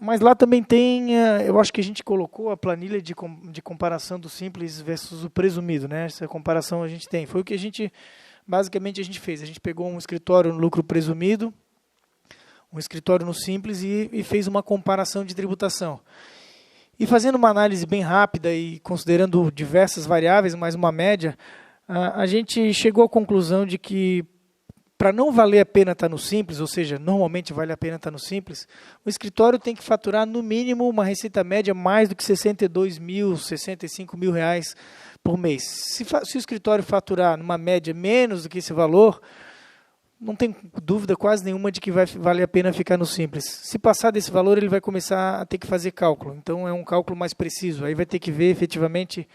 Mas lá também tem, eu acho que a gente colocou a planilha de comparação do Simples versus o presumido, né? Essa comparação a gente tem. Foi o que basicamente a gente fez. A gente pegou um escritório no lucro presumido, um escritório no Simples e fez uma comparação de tributação. E fazendo uma análise bem rápida e considerando diversas variáveis, mais uma média, a gente chegou à conclusão de que, para não valer a pena estar no Simples, ou seja, normalmente vale a pena estar no Simples, o escritório tem que faturar, no mínimo, uma receita média mais do que 62 mil, 65 mil reais por mês. Se o escritório faturar numa média menos do que esse valor, não tem dúvida quase nenhuma de que vai valer a pena ficar no Simples. Se passar desse valor, ele vai começar a ter que fazer cálculo. Então, é um cálculo mais preciso. Aí vai ter que ver, efetivamente,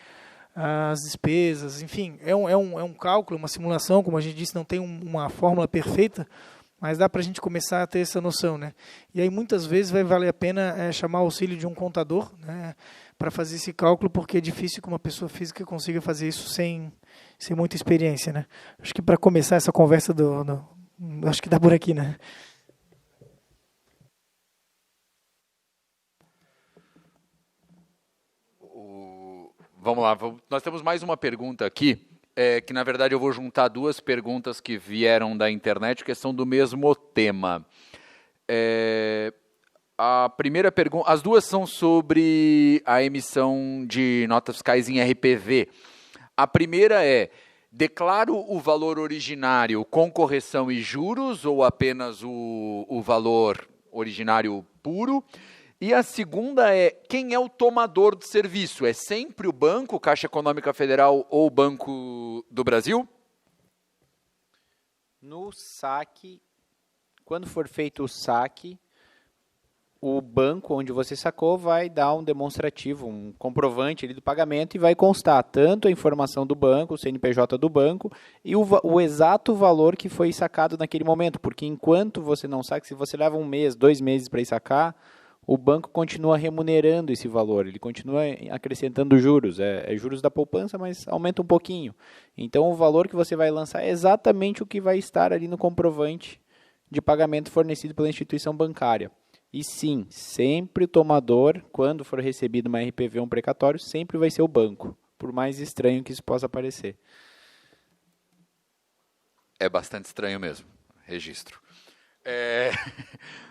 as despesas. Enfim, é um cálculo, uma simulação. Como a gente disse, não tem uma fórmula perfeita, mas dá para a gente começar a ter essa noção, né? E aí, muitas vezes, vai valer a pena chamar o auxílio de um contador, né, para fazer esse cálculo, porque é difícil que uma pessoa física consiga fazer isso sem muita experiência, né? Acho que para começar essa conversa acho que dá por aqui, né? Vamos lá, nós temos mais uma pergunta aqui, que na verdade eu vou juntar duas perguntas que vieram da internet, que são do mesmo tema. A primeira pergunta, as duas são sobre a emissão de notas fiscais em RPV. A primeira é: declaro o valor originário com correção e juros ou apenas o valor originário puro? E a segunda é: quem é o tomador do serviço? É sempre o banco, Caixa Econômica Federal ou Banco do Brasil? No saque, quando for feito o saque, o banco onde você sacou vai dar um demonstrativo, um comprovante ali do pagamento e vai constar tanto a informação do banco, o CNPJ do banco e o exato valor que foi sacado naquele momento. Porque enquanto você não saca, se você leva 1 mês, 2 meses para ir sacar, o banco continua remunerando esse valor, ele continua acrescentando juros. É juros da poupança, mas aumenta um pouquinho. Então, o valor que você vai lançar é exatamente o que vai estar ali no comprovante de pagamento fornecido pela instituição bancária. E sim, sempre o tomador, quando for recebido uma RPV ou um precatório, sempre vai ser o banco, por mais estranho que isso possa parecer. É bastante estranho mesmo, registro.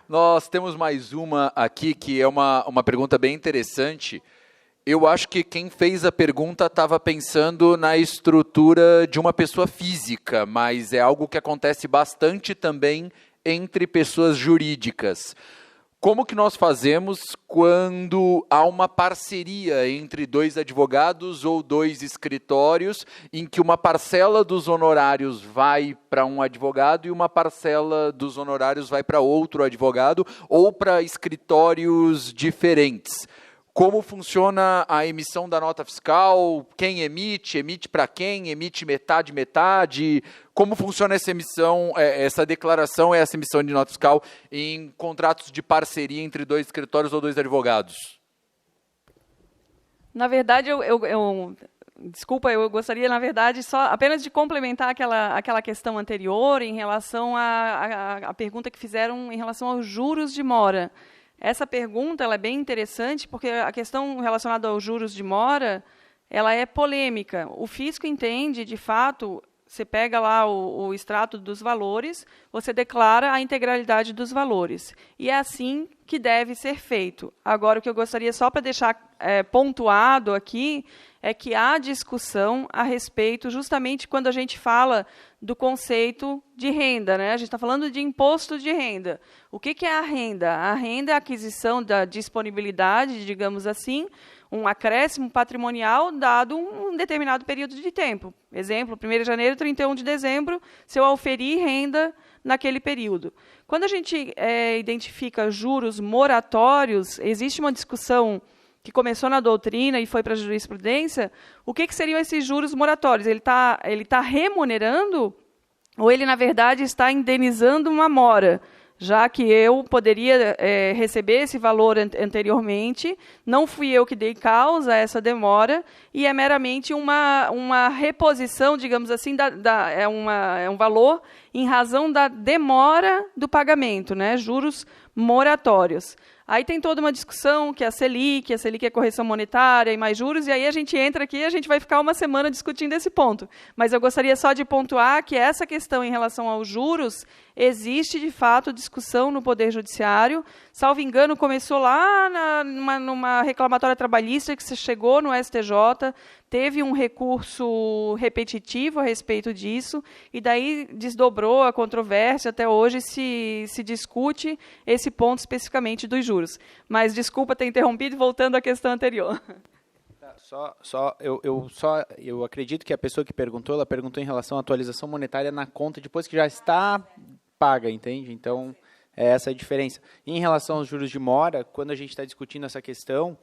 Nós temos mais uma aqui, que é uma pergunta bem interessante. Eu acho que quem fez a pergunta estava pensando na estrutura de uma pessoa física, mas é algo que acontece bastante também entre pessoas jurídicas. Como que nós fazemos quando há uma parceria entre 2 advogados ou 2 escritórios, em que uma parcela dos honorários vai para um advogado e uma parcela dos honorários vai para outro advogado ou para escritórios diferentes? Como funciona a emissão da nota fiscal? Quem emite? Emite para quem? Emite metade, metade? Como funciona essa emissão, essa declaração, essa emissão de nota fiscal em contratos de parceria entre 2 escritórios ou 2 advogados? Na verdade, desculpa, eu gostaria, na verdade, só apenas de complementar aquela questão anterior em relação à pergunta que fizeram em relação aos juros de mora. Essa pergunta ela é bem interessante, porque a questão relacionada aos juros de mora, ela é polêmica. O fisco entende, de fato, você pega lá o extrato dos valores, você declara a integralidade dos valores. E é assim que deve ser feito. Agora, o que eu gostaria, só para deixar pontuado aqui, é que há discussão a respeito, justamente quando a gente fala do conceito de renda, né? A gente está falando de imposto de renda. O que é a renda? A renda é a aquisição da disponibilidade, digamos assim, um acréscimo patrimonial dado um determinado período de tempo. Exemplo, 1º de janeiro, 31 de dezembro, se eu auferir renda naquele período. Quando a gente identifica juros moratórios, existe uma discussão que começou na doutrina e foi para a jurisprudência. O que seriam esses juros moratórios? Ele tá remunerando ou ele, na verdade, está indenizando uma mora? Já que eu poderia receber esse valor anteriormente, não fui eu que dei causa a essa demora, e é meramente uma reposição, digamos assim, é um valor em razão da demora do pagamento, né? Juros moratórios. Aí tem toda uma discussão que a Selic é correção monetária e mais juros, e aí a gente entra aqui e a gente vai ficar uma semana discutindo esse ponto. Mas eu gostaria só de pontuar que essa questão em relação aos juros, existe, de fato, discussão no Poder Judiciário. Salvo engano, começou lá numa reclamatória trabalhista que se chegou no STJ, teve um recurso repetitivo a respeito disso, e daí desdobrou a controvérsia, até hoje se discute esse ponto especificamente dos juros. Mas desculpa ter interrompido, voltando à questão anterior. Eu acredito que a pessoa que perguntou, ela perguntou em relação à atualização monetária na conta depois que já está paga, entende? Então, essa é a diferença. E em relação aos juros de mora, quando a gente está discutindo essa questão,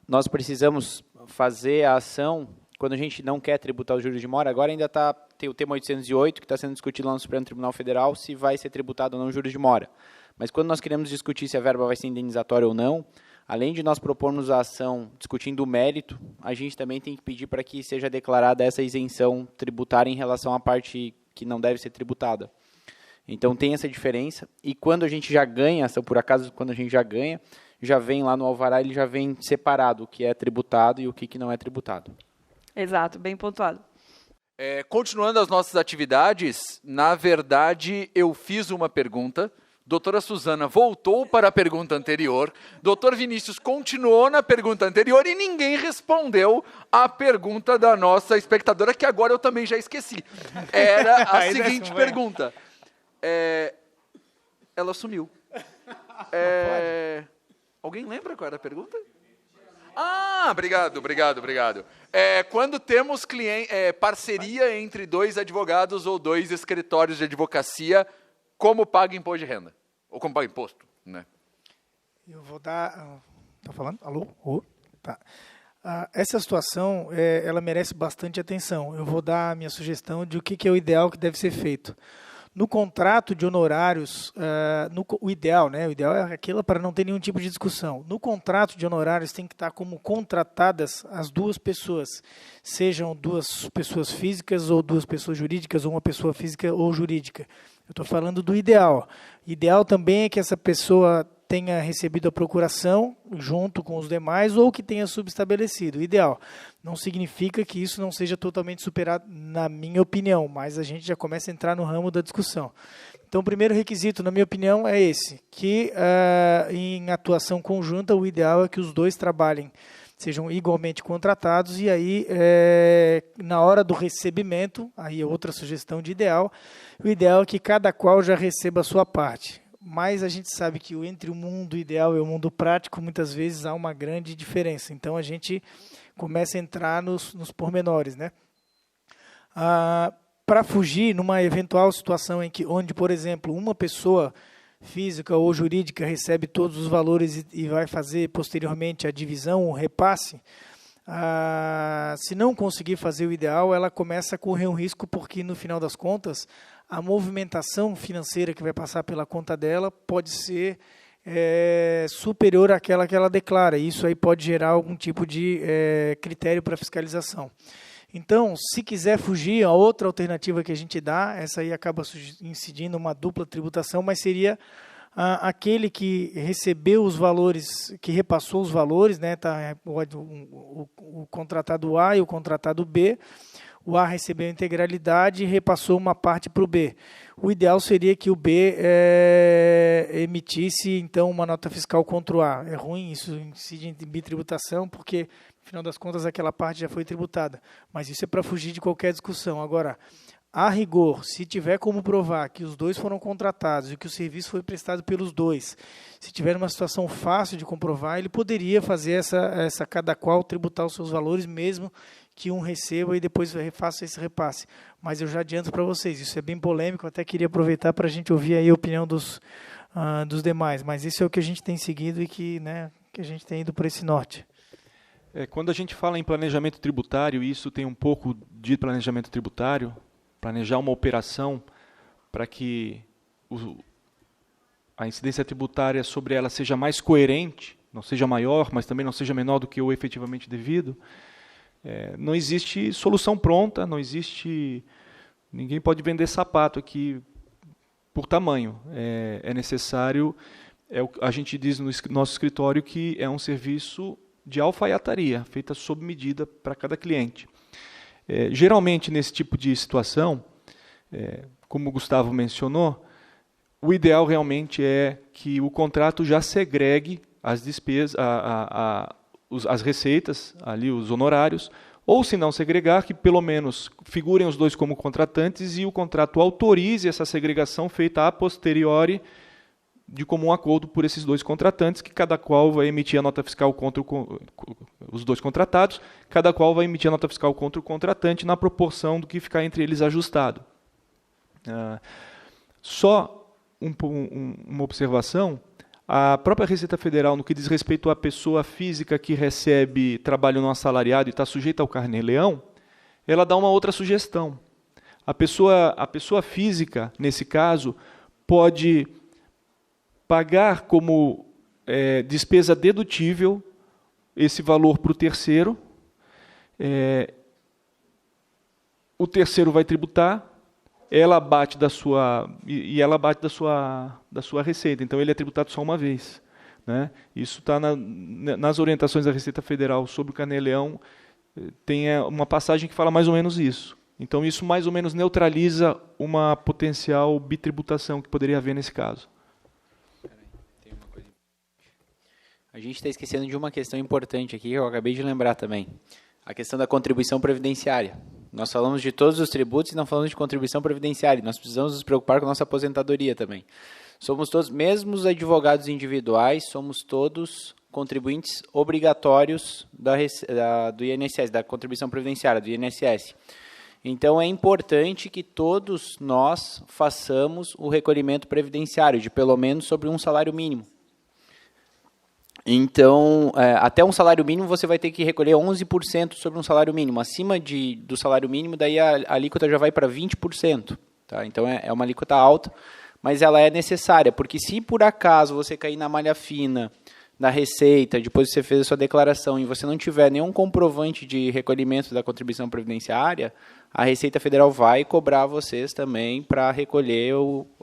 nós precisamos fazer a ação, quando a gente não quer tributar os juros de mora, agora ainda tem o tema 808, que está sendo discutido lá no Supremo Tribunal Federal, se vai ser tributado ou não os juros de mora. Mas quando nós queremos discutir se a verba vai ser indenizatória ou não, além de nós propormos a ação discutindo o mérito, a gente também tem que pedir para que seja declarada essa isenção tributária em relação à parte que não deve ser tributada. Então, tem essa diferença. E quando a gente já ganha, por acaso, quando a gente já ganha, já vem lá no alvará, ele já vem separado o que é tributado e o que não é tributado. Exato, bem pontuado. Continuando as nossas atividades, na verdade, eu fiz uma pergunta, doutora Suzana voltou para a pergunta anterior, doutor Vinícius continuou na pergunta anterior e ninguém respondeu a pergunta da nossa espectadora, que agora eu também já esqueci. Era a seguinte pergunta. Ela sumiu. Alguém lembra qual era a pergunta? Obrigado. Quando temos parceria entre 2 advogados ou 2 escritórios de advocacia, como paga imposto de renda? Ou como paga imposto, né? Eu vou dar... Tá falando? Alô? Tá. Essa situação, ela merece bastante atenção. Eu vou dar a minha sugestão de o que é o ideal que deve ser feito. No contrato de honorários, o ideal, né? O ideal é aquilo para não ter nenhum tipo de discussão. No contrato de honorários tem que estar como contratadas as 2 pessoas, sejam 2 pessoas físicas ou 2 pessoas jurídicas, ou uma pessoa física ou jurídica. Eu estou falando do ideal. Ideal também é que essa pessoa tenha recebido a procuração junto com os demais ou que tenha subestabelecido. Ideal. Não significa que isso não seja totalmente superado, na minha opinião, mas a gente já começa a entrar no ramo da discussão. Então, o primeiro requisito, na minha opinião, é esse, que em atuação conjunta, o ideal é que os 2 trabalhem, sejam igualmente contratados, e aí, na hora do recebimento, aí é outra sugestão de ideal, o ideal é que cada qual já receba a sua parte. Mas a gente sabe que entre o mundo ideal e o mundo prático, muitas vezes há uma grande diferença. Então, a gente começa a entrar nos pormenores, né? Para fugir numa eventual situação onde, por exemplo, uma pessoa física ou jurídica recebe todos os valores e vai fazer posteriormente a divisão, o repasse, se não conseguir fazer o ideal, ela começa a correr um risco, porque no final das contas, a movimentação financeira que vai passar pela conta dela pode ser superior àquela que ela declara. Isso aí pode gerar algum tipo de critério para fiscalização. Então, se quiser fugir, a outra alternativa que a gente dá, essa aí acaba incidindo uma dupla tributação, mas seria aquele que recebeu os valores, que repassou os valores, né, tá, o contratado A e o contratado B. o A recebeu a integralidade e repassou uma parte para o B. O ideal seria que o B emitisse, então, uma nota fiscal contra o A. É ruim, isso incide em bitributação, porque, no final das contas, aquela parte já foi tributada. Mas isso é para fugir de qualquer discussão. Agora, a rigor, se tiver como provar que os dois foram contratados e que o serviço foi prestado pelos dois, se tiver uma situação fácil de comprovar, ele poderia fazer essa cada qual tributar os seus valores, mesmo que um receba e depois faça esse repasse. Mas eu já adianto para vocês, isso é bem polêmico, até queria aproveitar para a gente ouvir aí a opinião dos demais. Mas isso é o que a gente tem seguido e que a gente tem ido por esse norte. Quando a gente fala em planejamento tributário, e isso tem um pouco de planejamento tributário, planejar uma operação para que a incidência tributária sobre ela seja mais coerente, não seja maior, mas também não seja menor do que o efetivamente devido. Não existe solução pronta, não existe... Ninguém pode vender sapato aqui por tamanho. É necessário... a gente diz no nosso escritório que é um serviço de alfaiataria, feita sob medida para cada cliente. Geralmente, nesse tipo de situação, como o Gustavo mencionou, o ideal realmente é que o contrato já segregue as despesas, as receitas, ali os honorários, ou se não segregar, que pelo menos figurem os dois como contratantes e o contrato autorize essa segregação feita a posteriori de comum acordo por esses dois contratantes, que cada qual vai emitir a nota fiscal contra os dois contratados, cada qual vai emitir a nota fiscal contra o contratante na proporção do que ficar entre eles ajustado. Só uma observação, a própria Receita Federal, no que diz respeito à pessoa física que recebe trabalho não assalariado e está sujeita ao carnê-leão, ela dá uma outra sugestão. A pessoa física, nesse caso, pode pagar como despesa dedutível esse valor para o terceiro. O terceiro vai tributar, ela abate da sua receita. Então ele é tributado só uma vez, né? Isso está nas orientações da Receita Federal sobre o carnê-leão. Tem uma passagem que fala mais ou menos isso. Então isso mais ou menos neutraliza uma potencial bitributação que poderia haver nesse caso. A gente está esquecendo de uma questão importante aqui, que eu acabei de lembrar também. A questão da contribuição previdenciária. Nós falamos de todos os tributos e não falamos de contribuição previdenciária. Nós precisamos nos preocupar com a nossa aposentadoria também. Somos todos, mesmo os advogados individuais, somos todos contribuintes obrigatórios do INSS, da contribuição previdenciária, do INSS. Então, é importante que todos nós façamos o recolhimento previdenciário, de pelo menos sobre um salário mínimo. Então, até um salário mínimo, você vai ter que recolher 11% sobre um salário mínimo. Acima do salário mínimo, daí a alíquota já vai para 20%. Tá? Então, é uma alíquota alta, mas ela é necessária, porque se por acaso você cair na malha fina da Receita, depois que você fez a sua declaração e você não tiver nenhum comprovante de recolhimento da contribuição previdenciária, a Receita Federal vai cobrar vocês também para recolher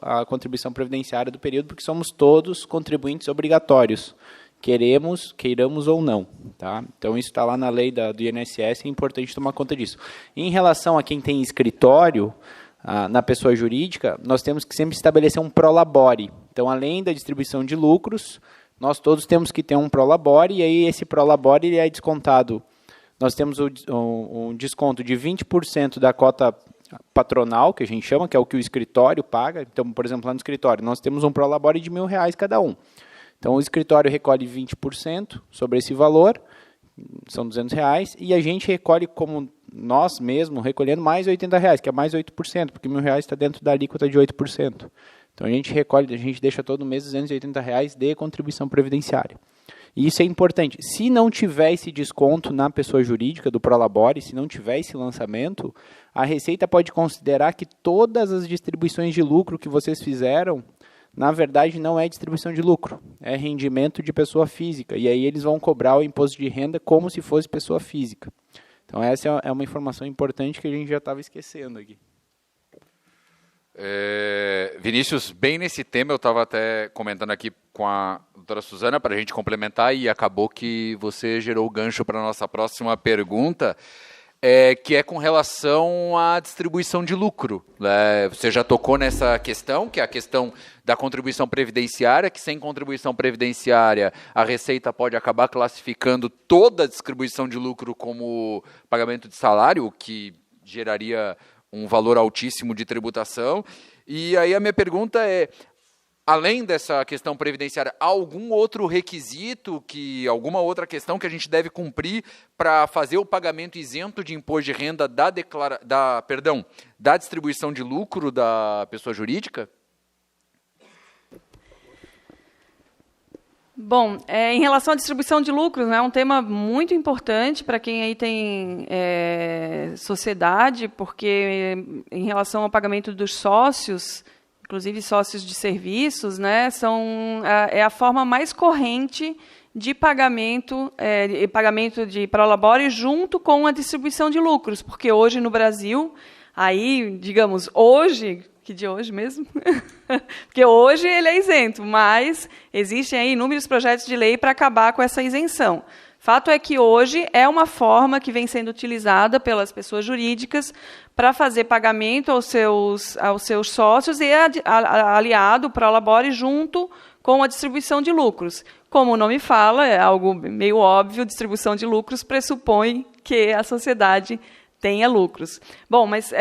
a contribuição previdenciária do período, porque somos todos contribuintes obrigatórios. Queiramos ou não. Tá? Então, isso está lá na lei do INSS, é importante tomar conta disso. Em relação a quem tem escritório, na pessoa jurídica, nós temos que sempre estabelecer um prolabore. Então, além da distribuição de lucros, nós todos temos que ter um prolabore, e aí esse prolabore ele é descontado. Nós temos um desconto de 20% da cota patronal, que a gente chama, que é o que o escritório paga. Então, por exemplo, lá no escritório, nós temos um prolabore de R$1.000 cada um. Então, o escritório recolhe 20% sobre esse valor, são R$200, e a gente recolhe como nós mesmos, recolhendo mais R$80, que é mais 8%, porque R$1.000 está dentro da alíquota de 8%. Então, a gente recolhe, a gente deixa todo mês R$280 de contribuição previdenciária. E isso é importante. Se não tiver esse desconto na pessoa jurídica do prolabore, se não tiver esse lançamento, a Receita pode considerar que todas as distribuições de lucro que vocês fizeram, na verdade, não é distribuição de lucro, é rendimento de pessoa física. E aí eles vão cobrar o imposto de renda como se fosse pessoa física. Então, essa é uma informação importante que a gente já estava esquecendo aqui. Vinícius, bem nesse tema, eu estava até comentando aqui com a doutora Suzana para a gente complementar e acabou que você gerou o gancho para a nossa próxima pergunta. que é com relação à distribuição de lucro. Você já tocou nessa questão, que é a questão da contribuição previdenciária, que sem contribuição previdenciária a Receita pode acabar classificando toda a distribuição de lucro como pagamento de salário, o que geraria um valor altíssimo de tributação. E aí a minha pergunta é, além dessa questão previdenciária, há algum outro requisito, alguma outra questão que a gente deve cumprir para fazer o pagamento isento de imposto de renda da distribuição de lucro da pessoa jurídica? Bom, em relação à distribuição de lucros, é um tema muito importante para quem aí tem sociedade, porque em relação ao pagamento dos sócios, inclusive sócios de serviços, né, é a forma mais corrente de pagamento de prolabore junto com a distribuição de lucros, porque hoje no Brasil, aí, digamos, hoje, que de hoje mesmo? Porque hoje ele é isento, mas existem aí inúmeros projetos de lei para acabar com essa isenção. Fato é que hoje é uma forma que vem sendo utilizada pelas pessoas jurídicas para fazer pagamento aos seus sócios e aliado para o prolabore junto com a distribuição de lucros. Como o nome fala, é algo meio óbvio, distribuição de lucros pressupõe que a sociedade tenha lucros. Bom, mas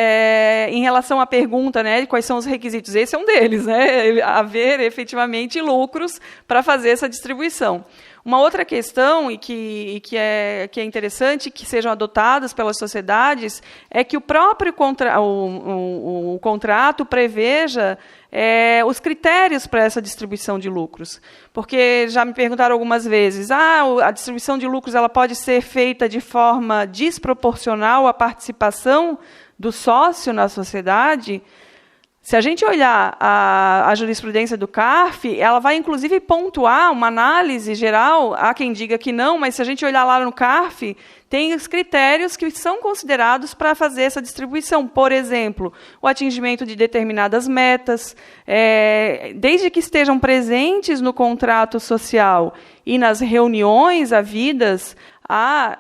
em relação à pergunta, né, de quais são os requisitos, esse é um deles, né, haver efetivamente lucros para fazer essa distribuição. Uma outra questão, e que é interessante que sejam adotadas pelas sociedades, é que o próprio o contrato preveja os critérios para essa distribuição de lucros. Porque já me perguntaram algumas vezes, a distribuição de lucros ela pode ser feita de forma desproporcional à participação do sócio na sociedade? Se a gente olhar a jurisprudência do CARF, ela vai, inclusive, pontuar uma análise geral, há quem diga que não, mas se a gente olhar lá no CARF, tem os critérios que são considerados para fazer essa distribuição. Por exemplo, o atingimento de determinadas metas, desde que estejam presentes no contrato social e nas reuniões havidas.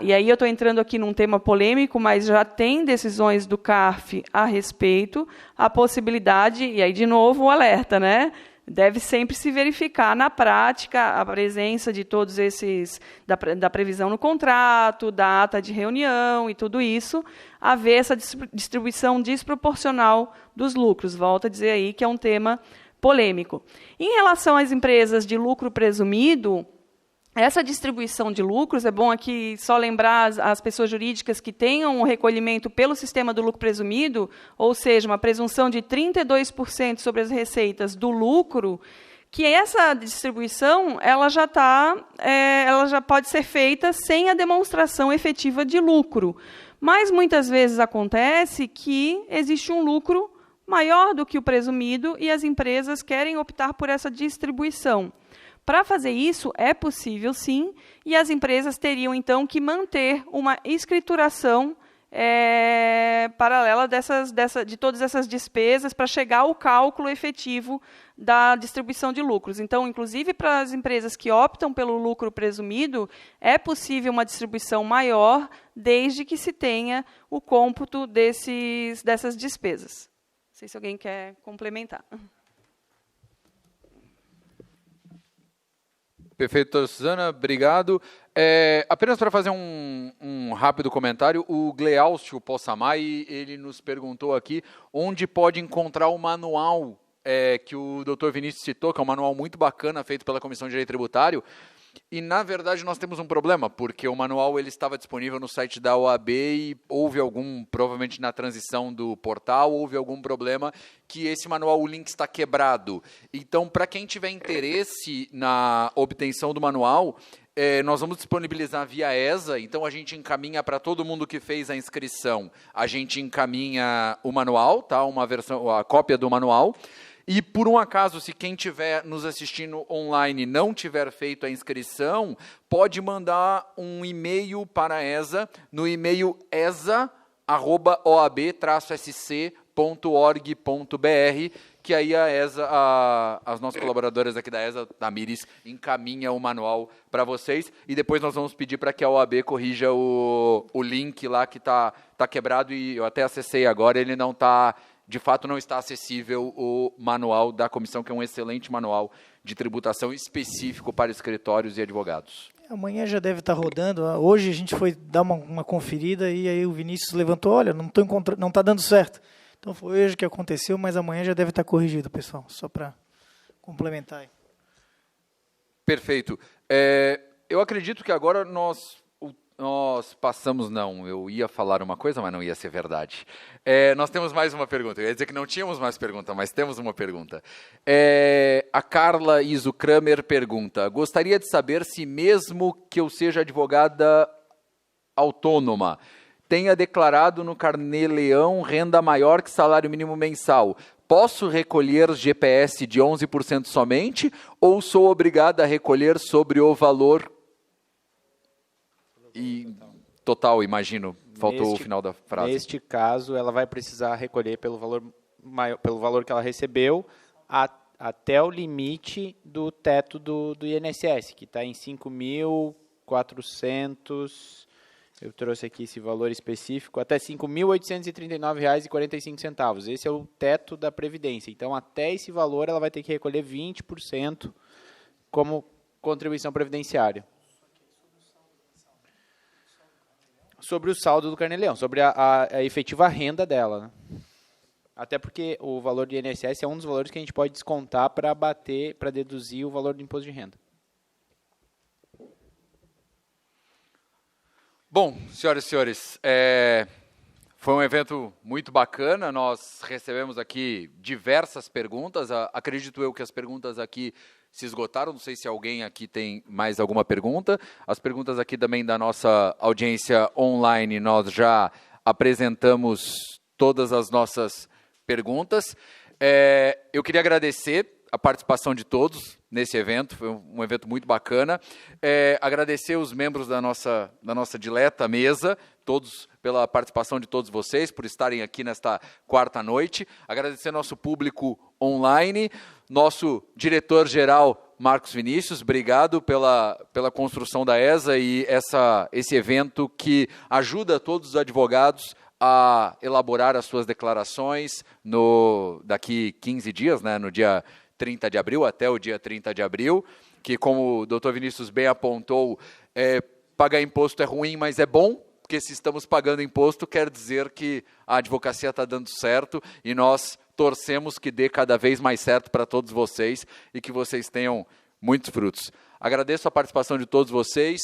E aí eu estou entrando aqui num tema polêmico, mas já tem decisões do CARF a respeito, a possibilidade, e aí de novo o alerta, né? Deve sempre se verificar na prática a presença de todos esses, da previsão no contrato, da ata de reunião e tudo isso, haver essa distribuição desproporcional dos lucros. Volto a dizer aí que é um tema polêmico. Em relação às empresas de lucro presumido, essa distribuição de lucros, é bom aqui só lembrar as pessoas jurídicas que tenham um recolhimento pelo sistema do lucro presumido, ou seja, uma presunção de 32% sobre as receitas do lucro, que essa distribuição ela já pode ser feita sem a demonstração efetiva de lucro. Mas muitas vezes acontece que existe um lucro maior do que o presumido e as empresas querem optar por essa distribuição. Para fazer isso, é possível, sim, e as empresas teriam, então, que manter uma escrituração paralela de todas essas despesas para chegar ao cálculo efetivo da distribuição de lucros. Então, inclusive, para as empresas que optam pelo lucro presumido, é possível uma distribuição maior, desde que se tenha o cômputo dessas despesas. Não sei se alguém quer complementar. Perfeito, doutora Suzana, obrigado. Apenas para fazer um rápido comentário, o Gleálcio Possamay, ele nos perguntou aqui onde pode encontrar o manual que o doutor Vinícius citou, que é um manual muito bacana, feito pela Comissão de Direito Tributário. E, na verdade, nós temos um problema, porque o manual ele estava disponível no site da OAB e houve provavelmente na transição do portal, houve algum problema que esse manual, o link está quebrado. Então, para quem tiver interesse na obtenção do manual, nós vamos disponibilizar via ESA, então a gente encaminha para todo mundo que fez a inscrição, a gente encaminha o manual, tá? A cópia do manual. E, por um acaso, se quem estiver nos assistindo online não tiver feito a inscrição, pode mandar um e-mail para a ESA, no e-mail esa@oab-sc.gov.br. que aí a ESA, as nossas colaboradoras aqui da ESA, da Miris, encaminha o manual para vocês, e depois nós vamos pedir para que a OAB corrija o link lá que tá quebrado, e eu até acessei agora, ele não está, de fato não está acessível o manual da comissão, que é um excelente manual de tributação específico para escritórios e advogados. Amanhã já deve estar rodando. Hoje a gente foi dar uma conferida e aí o Vinícius levantou, olha, não está dando certo. Então foi hoje que aconteceu, mas amanhã já deve estar corrigido, pessoal, só para complementar aí. Perfeito. Eu acredito que agora nós passamos, não, eu ia falar uma coisa, mas não ia ser verdade. Nós temos mais uma pergunta. Eu ia dizer que não tínhamos mais pergunta, mas temos uma pergunta. A Carla Iso Kramer pergunta, gostaria de saber se mesmo que eu seja advogada autônoma, tenha declarado no Carnê-Leão renda maior que salário mínimo mensal, posso recolher GPS de 11% somente ou sou obrigada a recolher sobre o valor total, imagino? Faltou o final da frase. Neste caso, ela vai precisar recolher pelo valor que ela recebeu até o limite do teto do INSS, que está em 5.400... Eu trouxe aqui esse valor específico, até R$ 5.839,45. Esse é o teto da Previdência. Então, até esse valor, ela vai ter que recolher 20% como contribuição previdenciária. Sobre o saldo do Carnê-Leão, sobre a efetiva renda dela, né? Até porque o valor do INSS é um dos valores que a gente pode descontar para deduzir o valor do imposto de renda. Bom, senhoras e senhores, foi um evento muito bacana, nós recebemos aqui diversas perguntas, acredito eu que as perguntas aqui se esgotaram, não sei se alguém aqui tem mais alguma pergunta, as perguntas aqui também da nossa audiência online, nós já apresentamos todas as nossas perguntas. Eu queria agradecer a participação de todos nesse evento, foi um evento muito bacana. Agradecer os membros da nossa dileta mesa, todos pela participação de todos vocês, por estarem aqui nesta quarta noite. Agradecer nosso público online, nosso diretor-geral Marcos Vinícius, obrigado pela construção da ESA e esse evento que ajuda todos os advogados a elaborar as suas declarações daqui 15 dias, né, no dia 30 de abril, até o dia 30 de abril, que, como o doutor Vinícius bem apontou, pagar imposto é ruim, mas é bom, porque se estamos pagando imposto, quer dizer que a advocacia está dando certo e nós torcemos que dê cada vez mais certo para todos vocês e que vocês tenham muitos frutos. Agradeço a participação de todos vocês,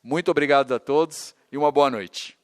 muito obrigado a todos e uma boa noite.